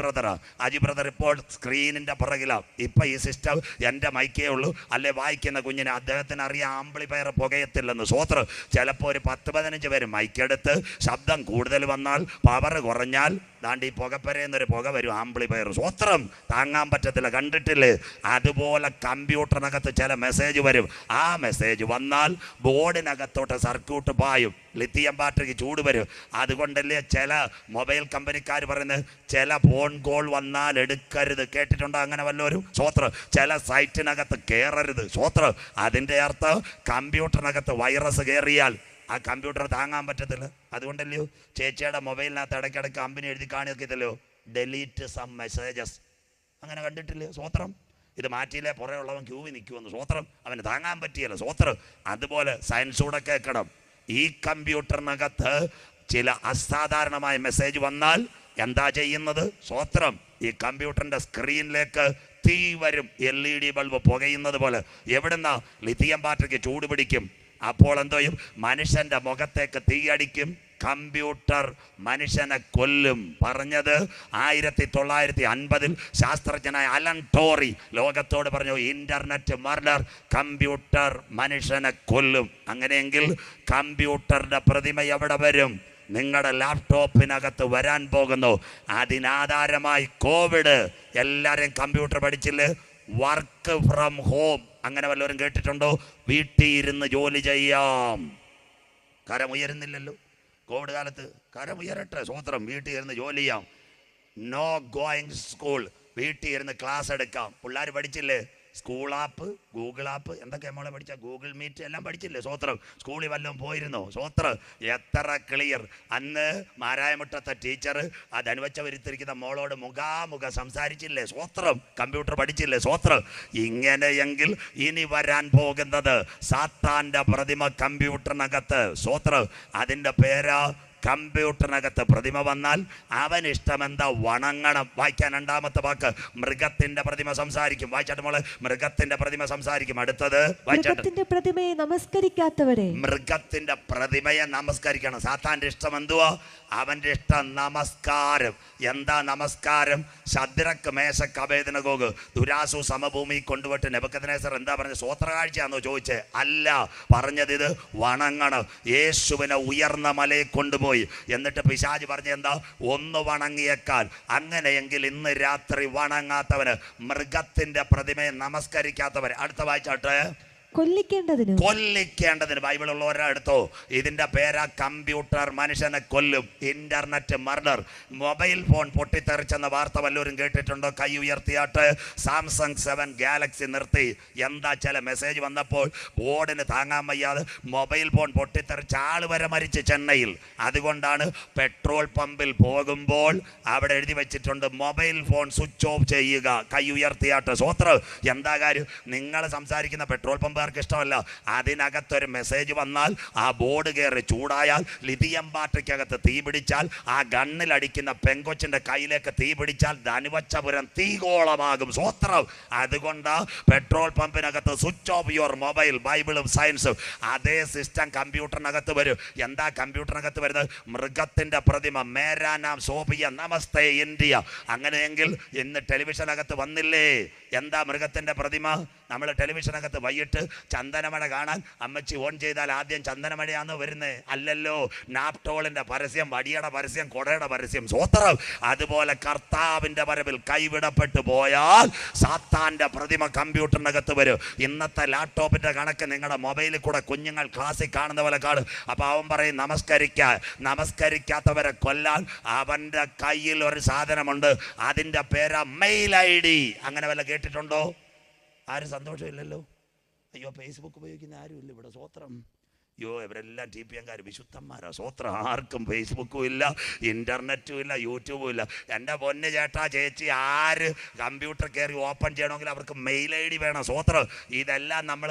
ബ്രദർ ഇപ്പോൾ സ്ക്രീനിൻ്റെ പുറകിലാണ്. ഇപ്പം ഈ സിസ്റ്റം എൻ്റെ മൈക്കേ ഉള്ളൂ, അല്ലെ വായിക്കുന്ന കുഞ്ഞിന് അദ്ദേഹത്തിന് അറിയാം ആംപ്ലിഫയർ പുകയത്തില്ലെന്ന്. സ്വോത്രം. ചിലപ്പോൾ ഒരു 10-15 പേര് മൈക്കെടുത്ത് ശബ്ദം കൂടുതൽ വന്നാൽ, പവർ കുറഞ്ഞാൽ, ദാണ്ട് ഈ പുകപ്പരയെന്നൊരു പുക വരും, ആംപ്ലിഫയർ. സ്വോത്രം. താങ്ങാൻ പറ്റത്തില്ല. കണ്ടിട്ടില്ലേ? അതുപോലെ കമ്പ്യൂട്ടറിനകത്ത് ചില മെസ്സേജ് വരും. ആ മെസ്സേജ് വന്നാൽ ബോർഡിനകത്തോട്ട് സർക്യൂട്ട് പായും, ലിഥിയം ബാറ്ററിക്ക് ചൂട് വരും. അതുകൊണ്ടല്ലേ ചില മൊബൈൽ കമ്പനിക്കാർ പറയുന്നത്, ചില ഫോൺ കോൾ വന്നാൽ എടുക്കരുത്. കേട്ടിട്ടുണ്ടോ അങ്ങനെ വല്ലവരും? സ്വോത്രം. ചില സൈറ്റിനകത്ത് കയറരുത്. സ്വോത്രം. അതിൻ്റെ അർത്ഥം കമ്പ്യൂട്ടറിനകത്ത് വൈറസ് കയറിയാൽ ആ കമ്പ്യൂട്ടർ താങ്ങാൻ പറ്റത്തില്ല. അതുകൊണ്ടല്ലയോ ചേച്ചിയുടെ മൊബൈലിനകത്ത് ഇടയ്ക്കിടയ്ക്ക് കമ്പനി എഴുതി കാണിക്കത്തില്ലയോ, ഡെലീറ്റ് സം മെസ്സേജസ്. അങ്ങനെ കണ്ടിട്ടില്ലേ? സ്വോത്രം. ഇത് മാറ്റിയില്ലേ പുറകെ ഉള്ളവൻ ക്യൂവിൽ നിൽക്കുമെന്ന്. സ്വോത്രം. അവന് താങ്ങാൻ പറ്റിയല്ലോ. സ്വോത്രം. അതുപോലെ സയൻസൂടെ കേൾക്കണം. ഈ കമ്പ്യൂട്ടറിനകത്ത് ചില അസാധാരണമായ മെസ്സേജ് വന്നാൽ എന്താ ചെയ്യുന്നത്? സ്വോത്രം. ഈ കമ്പ്യൂട്ടറിൻ്റെ സ്ക്രീനിലേക്ക് തീ വരും, LED ബൾബ് പുകയുന്നത് പോലെ. എവിടുന്ന? ലിഥിയം ബാറ്ററിക്ക് ചൂട് പിടിക്കും. അപ്പോൾ എന്തോ ചെയ്യും? മനുഷ്യൻ്റെ മുഖത്തേക്ക് തീയടിക്കും. കമ്പ്യൂട്ടർ മനുഷ്യനെ കൊല്ലും. പറഞ്ഞത് 1950 ശാസ്ത്രജ്ഞനായ അലൻ ടോറി ലോകത്തോട് പറഞ്ഞു, ഇൻ്റർനെറ്റ് മർഡർ, കമ്പ്യൂട്ടർ മനുഷ്യനെ കൊല്ലും. അങ്ങനെയെങ്കിൽ കമ്പ്യൂട്ടറിൻ്റെ പ്രതിമ എവിടെ വരും? നിങ്ങളുടെ ലാപ്ടോപ്പിനകത്ത് വരാൻ പോകുന്നു. അതിനാധാരമായി കോവിഡ്. എല്ലാവരെയും കമ്പ്യൂട്ടർ പഠിച്ചില്ലേ? Work from home. അങ്ങനെ വല്ലവരും കേട്ടിട്ടുണ്ടോ? വീട്ടിൽ ഇരുന്ന് ജോലി ചെയ്യാം. കരമുയരുന്നില്ലല്ലോ. കോവിഡ് കാലത്ത് കരമുയരട്ടെ, സ്വോത്രം. വീട്ടിൽ ഇരുന്ന് ജോലി ചെയ്യാം. നോ ഗോയിങ് സ്കൂൾ, വീട്ടിൽ ഇരുന്ന് ക്ലാസ് എടുക്കാം. പിള്ളേർ പഠിച്ചില്ലേ? സ്കൂൾ ആപ്പ്, ഗൂഗിൾ ആപ്പ്, എന്തൊക്കെ നമ്മളെ പഠിച്ച, ഗൂഗിൾ മീറ്റ് എല്ലാം പഠിച്ചില്ലേ? സ്വോത്രം. സ്കൂളിൽ വല്ലതും പോയിരുന്നോ? സ്വോത്രം. എത്ര ക്ലിയർ. അന്ന് മാരായമുട്ടത്തെ ടീച്ചർ ആ ധനുവച്ച വരുത്തിരിക്കുന്ന മോളോട് മുഖാമുഖം സംസാരിച്ചില്ലേ? സ്വോത്രം. കമ്പ്യൂട്ടർ പഠിച്ചില്ലേ? സ്വോത്രം. ഇങ്ങനെയെങ്കിൽ ഇനി വരാൻ പോകുന്നത് സാത്താൻ്റെ പ്രതിമ കമ്പ്യൂട്ടറിനകത്ത്. സ്വോത്രം. അതിൻ്റെ പേരാ കമ്പ്യൂട്ടറിനകത്ത് പ്രതിമ വന്നാൽ അവൻ ഇഷ്ടമെന്താ വണങ്ങണം. വായിക്കാൻ രണ്ടാമത്തെ വാക്ക്, മൃഗത്തിന്റെ പ്രതിമ സംസാരിക്കും. വായിച്ചാട്ട് മോളെ, മൃഗത്തിന്റെ പ്രതിമ സംസാരിക്കും. അടുത്തത് മൃഗത്തിന്റെ പ്രതിമയെ നമസ്കരിക്കാത്തവരെ, മൃഗത്തിന്റെ പ്രതിമയെ നമസ്കരിക്കണം. സാത്താന്റെ ഇഷ്ടം എന്തുവാ? അവന്റെ ഇഷ്ടം നമസ്കാരം. എന്താ നമസ്കാരം? ശദ്രക്ക്, മേശക്ക്, അബേദ്നെഗോഗ് ദുരാസു സമഭൂമി കൊണ്ടുപോയിട്ട് നെബൂഖദ്നേസർ എന്താ പറഞ്ഞത്? സ്വോത്രകാഴ്ചയാണോ ചോദിച്ചേ? അല്ല, പറഞ്ഞത് ഇത് വണങ്ങണം. യേശുവിനെ ഉയർന്ന മലയെ കൊണ്ടുപോയി. എന്നിട്ട് പിശാച് പറഞ്ഞ എന്താ? ഒന്ന് വണങ്ങിയേക്കാൽ. അങ്ങനെയെങ്കിൽ ഇന്ന് രാത്രി വണങ്ങാത്തവന്, മൃഗത്തിന്റെ പ്രതിമയെ നമസ്കരിക്കാത്തവന്, അടുത്ത വായിച്ചാട്ടെ, കൊല്ലിക്കേണ്ടതിന്. ബൈബിൾ ഉള്ളവരെടുത്തോ, ഇതിന്റെ പേരാ കമ്പ്യൂട്ടർ മനുഷ്യനെ കൊല്ലും. Internet murder. മൊബൈൽ ഫോൺ പൊട്ടിത്തെറിച്ചെന്ന വാർത്ത വല്ലവരും കേട്ടിട്ടുണ്ടോ? കൈ ഉയർത്തിയാട്ട്. സാംസങ് 7 ഗാലക്സി നിർത്തി. എന്താ? ചില മെസ്സേജ് വന്നപ്പോൾ ബോർഡിന് താങ്ങാൻ വയ്യാതെ മൊബൈൽ ഫോൺ പൊട്ടിത്തെറിച്ച് ആൾ വരെ മരിച്ച് ചെന്നൈയിൽ. അതുകൊണ്ടാണ് പെട്രോൾ പമ്പിൽ പോകുമ്പോൾ അവിടെ എഴുതി വെച്ചിട്ടുണ്ട് മൊബൈൽ ഫോൺ സ്വിച്ച് ഓഫ് ചെയ്യുക. കൈ ഉയർത്തിയാട്ട്. സ്വോത്രം. എന്താ കാര്യം? നിങ്ങൾ സംസാരിക്കുന്ന പെട്രോൾ പമ്പ് ഇഷ്ടമല്ല. അതിനകത്തൊരു മെസ്സേജ് വന്നാൽ ആ ബോർഡ് കയറി ചൂടായാൽ, ലിഥിയം ബാറ്ററിക്കകത്ത് തീ പിടിച്ചാൽ, ആ ഗണ്ണിലടിക്കുന്ന പെങ്കൊച്ചിന്റെ കയ്യിലേക്ക് തീ പിടിച്ചാൽ ധനുവച്ചപുരം തീകോളമാകും. സ്വോത്രം. അതുകൊണ്ട് പെട്രോൾ പമ്പിനകത്ത് സ്വിച്ച് ഓഫ് യുവർ മൊബൈൽ. ബൈബിളും സയൻസും. അതേ സിസ്റ്റം കമ്പ്യൂട്ടറിനകത്ത് വരും. എന്താ കമ്പ്യൂട്ടറിനകത്ത് വരുന്നത്? മൃഗത്തിന്റെ പ്രതിമ. മേരാ നാം സോഫിയ, നമസ്തേ ഇന്ത്യ. അങ്ങനെയെങ്കിൽ ഇന്ന് ടെലിവിഷനകത്ത് വന്നില്ലേ? എന്താ മൃഗത്തിന്റെ പ്രതിമ? നമ്മൾ ടെലിവിഷനകത്ത് വൈകിട്ട് ചന്ദനമഴ കാണാൻ അമ്മച്ചി ഓൺ ചെയ്താൽ ആദ്യം ചന്ദനമഴയാന്ന് വരുന്നത്? അല്ലല്ലോ. നാപ്ടോളിന്റെ പരസ്യം, വടിയുടെ പരസ്യം, കൊടയുടെ പരസ്യം. സ്വോത്രം. അതുപോലെ കർത്താവിന്റെ വരവിൽ കൈവിടപ്പെട്ടു പോയാൽ സാത്താന്റെ പ്രതിമ കമ്പ്യൂട്ടറിനകത്ത് വരും. ഇന്നത്തെ ലാപ്ടോപ്പിന്റെ കണക്ക് നിങ്ങളുടെ മൊബൈലിൽ കൂടെ കുഞ്ഞുങ്ങൾ ക്ലാസ്സിൽ കാണുന്ന പോലെ കാണും. അപ്പൊ അവൻ പറയും നമസ്കരിക്കാത്തവരെ കൊല്ലാൻ അവന്റെ കയ്യിൽ ഒരു സാധനമുണ്ട്. അതിന്റെ പേരാ മെയിൽ ID. അങ്ങനെ വല്ല കേട്ടിട്ടുണ്ടോ? ആരും സന്തോഷമില്ലല്ലോ. അയ്യോ, ഫേസ്ബുക്ക് ഉപയോഗിക്കുന്ന ആരുമില്ല ഇവിടെ. സ്വോത്രം. അയ്യോ, ഇവരെല്ലാം TPM-കാർ വിശുദ്ധന്മാരാ. സ്വോത്രം. ആർക്കും ഫേസ്ബുക്കും ഇല്ല, ഇന്റർനെറ്റും ഇല്ല, യൂട്യൂബും ഇല്ല. എൻ്റെ പൊന്ന് ചേട്ടാ, ചേച്ചി, ആര് കമ്പ്യൂട്ടർ കയറി ഓപ്പൺ ചെയ്യണമെങ്കിൽ അവർക്ക് മെയിൽ ID വേണം. സ്വോത്രം. ഇതെല്ലാം നമ്മൾ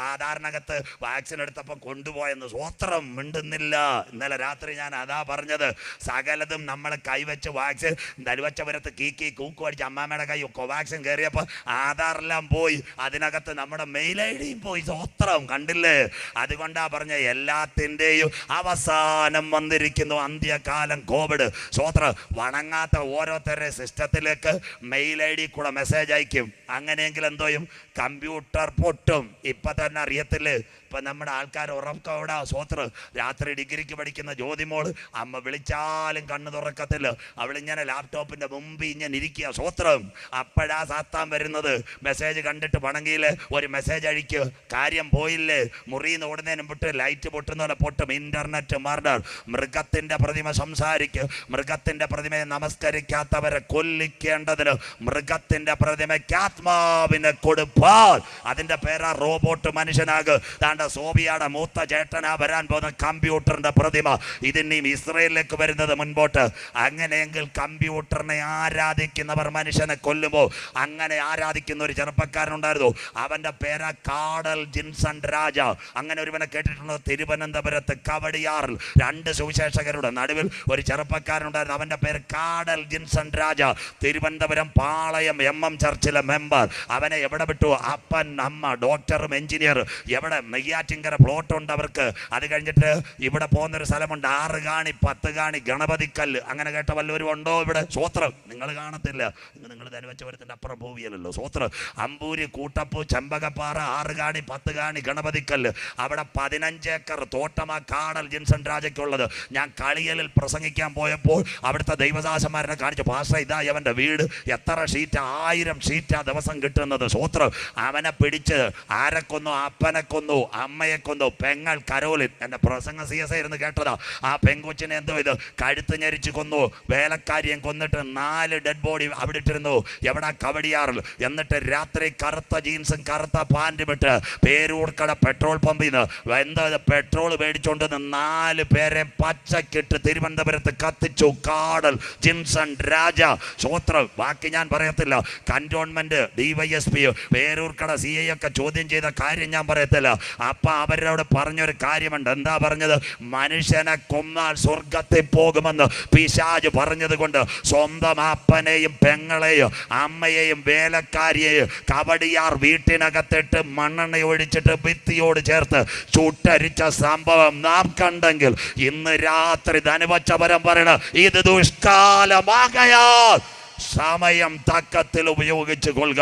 ആധാറിനകത്ത് വാക്സിൻ എടുത്തപ്പോൾ കൊണ്ടുപോയെന്ന്. സ്വോത്രം. മിണ്ടുന്നില്ല. ഇന്നലെ രാത്രി ഞാൻ അതാ പറഞ്ഞത്. സകലതും നമ്മൾ കൈവച്ച് വാക്സിൻ ധനുവച്ചപുരത്ത് കീക്കി കൂക്കു അടിച്ച് അമ്മാമ്മയുടെ കൈ കോവാക്സിൻ കയറിയപ്പോൾ ആധാറെല്ലാം പോയി. അതിനകത്ത് നമ്മുടെ മെയിൽ ID പോയി. സ്വോത്രം. കണ്ടില്ലേ? അതുകൊണ്ടാ പറഞ്ഞ എല്ലാത്തിൻ്റെയും അവസാനം വന്നിരിക്കുന്നു. അന്ത്യകാലം, കോവിഡ്. സ്വോത്രം. വണങ്ങാത്ത ഓരോരുത്തരുടെ സിസ്റ്റത്തിലേക്ക് മെയിൽ ID കൂടെ മെസ്സേജ് അയക്കും. അങ്ങനെയെങ്കിൽ എന്തോയും? കമ്പ്യൂട്ടർ പൊട്ടും. ഇപ്പൊ തന്നെ അറിയത്തില്ലേ? ഇപ്പൊ നമ്മുടെ ആൾക്കാർ ഉറക്കവിടെ. സ്വോത്രം. രാത്രി ഡിഗ്രിക്ക് പഠിക്കുന്ന ജ്യോതിമോള് അമ്മ വിളിച്ചാലും കണ്ണു തുറക്കത്തില്ല. അവളിങ്ങനെ ലാപ്ടോപ്പിന്റെ മുമ്പിൽ ഇങ്ങനെ ഇരിക്കുക. സ്വോത്രം. അപ്പോഴാ സാത്താൻ വരുന്നത്. മെസ്സേജ് കണ്ടിട്ട് പണങ്ങിയില്ലേ? ഒരു മെസ്സേജ് അഴിക്കുക. കാര്യം പോയില്ലേ? മുറിയിൽ ഓടുന്നതിന് വിട്ട് ലൈറ്റ് പൊട്ടുന്ന പോലെ പൊട്ടും. Internet murder. മൃഗത്തിന്റെ പ്രതിമ സംസാരിക്കുക. മൃഗത്തിന്റെ പ്രതിമയെ നമസ്കരിക്കാത്തവരെ കൊല്ലിക്കേണ്ടതിന് മൃഗത്തിന്റെ പ്രതിമയ്ക്ക് ആത്മാവിനെ കൊടുപ്പാൽ. അതിന്റെ പേരാ റോബോട്ട് മനുഷ്യനാക്. താണ്ട സോബിയയുടെ മൂത്ത ചേട്ടനാ വരാൻ പോകുന്ന കമ്പ്യൂട്ടറിന്റെ പ്രതിമ. ഇതിനെയും ഇസ്രയേലിലേക്ക് വരുന്നത് മുൻപോട്ട്. അങ്ങനെയെങ്കിൽ കമ്പ്യൂട്ടറിനെ ആരാധിക്കുന്നവർ മനുഷ്യനെ കൊല്ലുമ്പോൾ, അങ്ങനെ ആരാധിക്കുന്ന ഒരു ചെറുപ്പക്കാരനുണ്ടായിരുന്നു. അവന്റെ പേരാ കാടൽ ജിൻസൺ രാജ. അങ്ങനെ ഒരുവനെ കേട്ടിട്ടുണ്ടോ? തിരുവനന്തപുരത്ത് കവടിയാറിൽ 2 സുവിശേഷകരുടെ നടുവിൽ ഒരു ചെറുപ്പക്കാരനുണ്ടായിരുന്നു. അവന്റെ പേര് കാടൽ ജിൻസൺ രാജ. Thiruvananthapuram Palayam MM ചർച്ചിലെ member. അവനെ എവിടെ വിട്ടു? അപ്പൻ, അമ്മ, ഡോക്ടറും എഞ്ചിനീയർ. എവിടെ? നെയ്യാറ്റിങ്കര പ്ലോട്ട് ഉണ്ട് അവർക്ക്. അത് കഴിഞ്ഞിട്ട് ഇവിടെ പോകുന്നൊരു സ്ഥലമുണ്ട്, 6 കാണി 10 കാണി ഗണപതിക്കല്ല്. അങ്ങനെ കേട്ട വല്ലവരും ഉണ്ടോ ഇവിടെ? സ്വോത്രം. നിങ്ങൾ കാണത്തില്ല. നിങ്ങൾ ധനുവച്ചപുരത്തിന്റെ അപ്പുറം പോവിയല്ലോ. സ്വോത്രം. അമ്പൂരി, കൂട്ടപ്പൂ, ചെമ്പകപ്പാറ, 6 കാണി 10 കാണി ഗണപതിക്കല്ല്. അവിടെ 15 ഏക്കർ തോട്ടമാ കാടൽ ജിൻസൺ രാജയ്ക്കുള്ളത്. ഞാൻ കളിയലിൽ പ്രസംഗിക്കാൻ പോയപ്പോൾ അവിടുത്തെ ദൈവദാസന്മാരെ കാണിച്ചു. പാസ്റ്റർ, ഇതാ അവന്റെ വീട്. എത്ര ഷീറ്റ്? 1000 ഷീറ്റാ ദിവസം കിട്ടുന്നത്. സ്വോത്രം. അവനെ പിടിച്ച് ആരെ കൊന്നു? അപ്പനെ കൊന്നു. അമ്മയെ കൊന്നു. പെങ്ങൾ കരോലിൻ, എൻ്റെ പ്രസംഗ CS ഇരുന്ന് കേട്ടതാ. ആ പെങ്കൊച്ചിനെ എന്തോ ഇത് കഴുത്ത് ഞെരിച്ച് കൊന്നു. വേലക്കാരിയും കൊന്നിട്ട് 4 ഡെഡ് ബോഡി അവിടെ ഇട്ടിരുന്നു. എവിടെ? കവടിയാറിൽ. എന്നിട്ട് രാത്രി കറുത്ത ജീൻസും കറുത്ത പാൻറ്റും ഇട്ട് പേരൂർക്കട പെട്രോൾ പമ്പിൽ നിന്ന് എന്താ പെട്രോൾ മേടിച്ചോണ്ടെന്ന് 4 പേരെ പച്ചക്കിട്ട് തിരുവനന്തപുരത്ത് കത്തിച്ചു. കാടൽ, ജിൻസൺ, രാജ, ശ്രോത്രം, ബാക്കി ഞാൻ പറയത്തില്ല. കന്റോൺമെന്റ് DYSP പേരൂർക്കട CI ഒക്കെ ചോദ്യം ചെയ്ത കാര്യം ഞാൻ പറയത്തില്ല. അപ്പൊ അവരോട് പറഞ്ഞൊരു കാര്യമുണ്ട്. എന്താ പറഞ്ഞത്? മനുഷ്യനെ കൊന്നാൽ സ്വർഗത്തിൽ പോകുമെന്ന് പിശാച് പറഞ്ഞത് കൊണ്ട് സ്വന്തം അപ്പനെയും പെങ്ങളെയും അമ്മയെയും വേലക്കാരിയെയും കവടിയാർ വീട്ടിനകത്തിട്ട് മണ്ണെണ്ണ ഒഴിച്ചിട്ട് ഭിത്തിയോട് ചേർത്ത് ചുട്ടരിച്ച സംഭവം നാം കണ്ടെങ്കിൽ ഇന്ന് രാത്രി ധനുവച്ചവരം പറയണ ഇത് ദുഷ്കാലമാകയാൽ സമയം തക്കത്തിൽ ഉപയോഗിച്ചു കൊള്ളുക.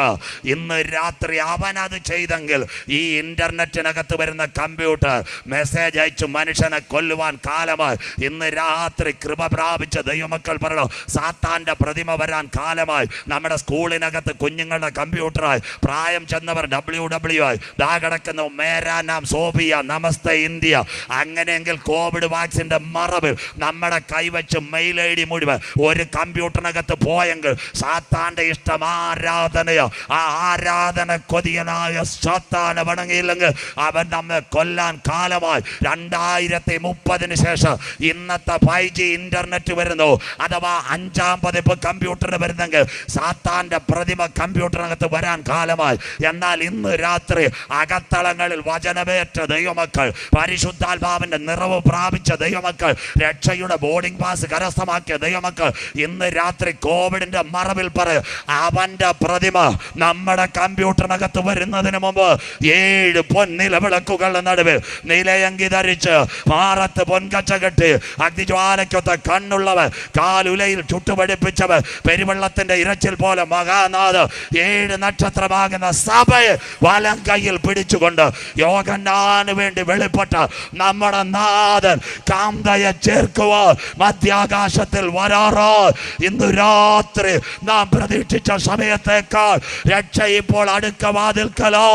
ഇന്ന് രാത്രി അവനത് ചെയ്തെങ്കിൽ ഈ ഇന്റർനെറ്റിനകത്ത് വരുന്ന കമ്പ്യൂട്ടർ മെസ്സേജ് അയച്ചു മനുഷ്യനെ കൊല്ലുവാൻ കാലമായി. ഇന്ന് രാത്രി കൃപ പ്രാപിച്ച ദൈവമക്കൾ പറയണം, സാത്താന്റെ പ്രതിമ വരാൻ കാലമായി. നമ്മുടെ സ്കൂളിനകത്ത് കുഞ്ഞുങ്ങളുടെ കമ്പ്യൂട്ടറായി, പ്രായം ചെന്നവർ WW ദാ കിടക്കുന്നു മേരാ നാം സോഫിയ, നമസ്തേ ഇന്ത്യ. അങ്ങനെയെങ്കിൽ കോവിഡ് വാക്സിന്റെ മറവിൽ നമ്മുടെ കൈവച്ച് മെയിൽ ID മുഴുവൻ ഒരു കമ്പ്യൂട്ടറിനകത്ത് പോയെങ്കിൽ സാത്താന്റെ ഇഷ്ടം ആരാധനയോ, ആ ആരാധന കൊതിയനായ സാത്താനെ വണങ്ങിയില്ലെങ്കിൽ അവൻ നമ്മെ കൊല്ലാൻ കാലമായി. 2030 ശേഷം ഇന്നത്തെ 5G ഇന്റർനെറ്റ് വരുന്നു, അഥവാ 5ാം പതിപ്പ് കമ്പ്യൂട്ടറിന് വരുന്നെങ്കിൽ സാത്താന്റെ പ്രതിമ കമ്പ്യൂട്ടറിനകത്ത് വരാൻ കാലമായി. എന്നാൽ ഇന്ന് രാത്രി അകത്തളങ്ങളിൽ വചനമേറ്റ ദൈവമക്കൾ, പരിശുദ്ധാത്മാവിന്റെ നിറവ് പ്രാപിച്ച ദൈവമക്കൾ, രക്ഷയുടെ ബോർഡിംഗ് പാസ് കരസ്ഥമാക്കിയ ദൈവമക്കൾ ഇന്ന് രാത്രി കോവിഡിന്റെ മറവിൽ പറയും അവന്റെ പ്രതിമ നമ്മുടെ കമ്പ്യൂട്ടറിനകത്ത് വരുന്നതിന് മുമ്പ് 7 പൊൻനിലവിളക്കുകളുടെ നടുവിൽ നിലയങ്കി ധരിച്ച് മാറത്ത് പൊൻകച്ച കെട്ടി അഗ്നിജ്വാലയ്ക്കൊത്ത കണ്ണുള്ളവൻ കാലുലയിൽ ചുട്ടുപടിപ്പിച്ചവൻ പെരുവെള്ളത്തിന്റെ ഇരച്ചിൽ പോലെ മഹാനാഥ് 7 നക്ഷത്രമാകുന്ന സഭയെ വലം കയ്യിൽ പിടിച്ചുകൊണ്ട് യോഹന്നാന് വേണ്ടി വെളിപ്പെട്ട നമ്മുടെ നാഥൻ കാന്തയെ ചേർക്കുവാൻ മധ്യാകാശത്തിൽ വരാറോ. ഇന്ന് രാത്രി നാം പ്രതീക്ഷിച്ച സമയത്തേക്കാൾ രക്ഷ ഇപ്പോൾ അടുക്ക വാതിൽക്കലോ.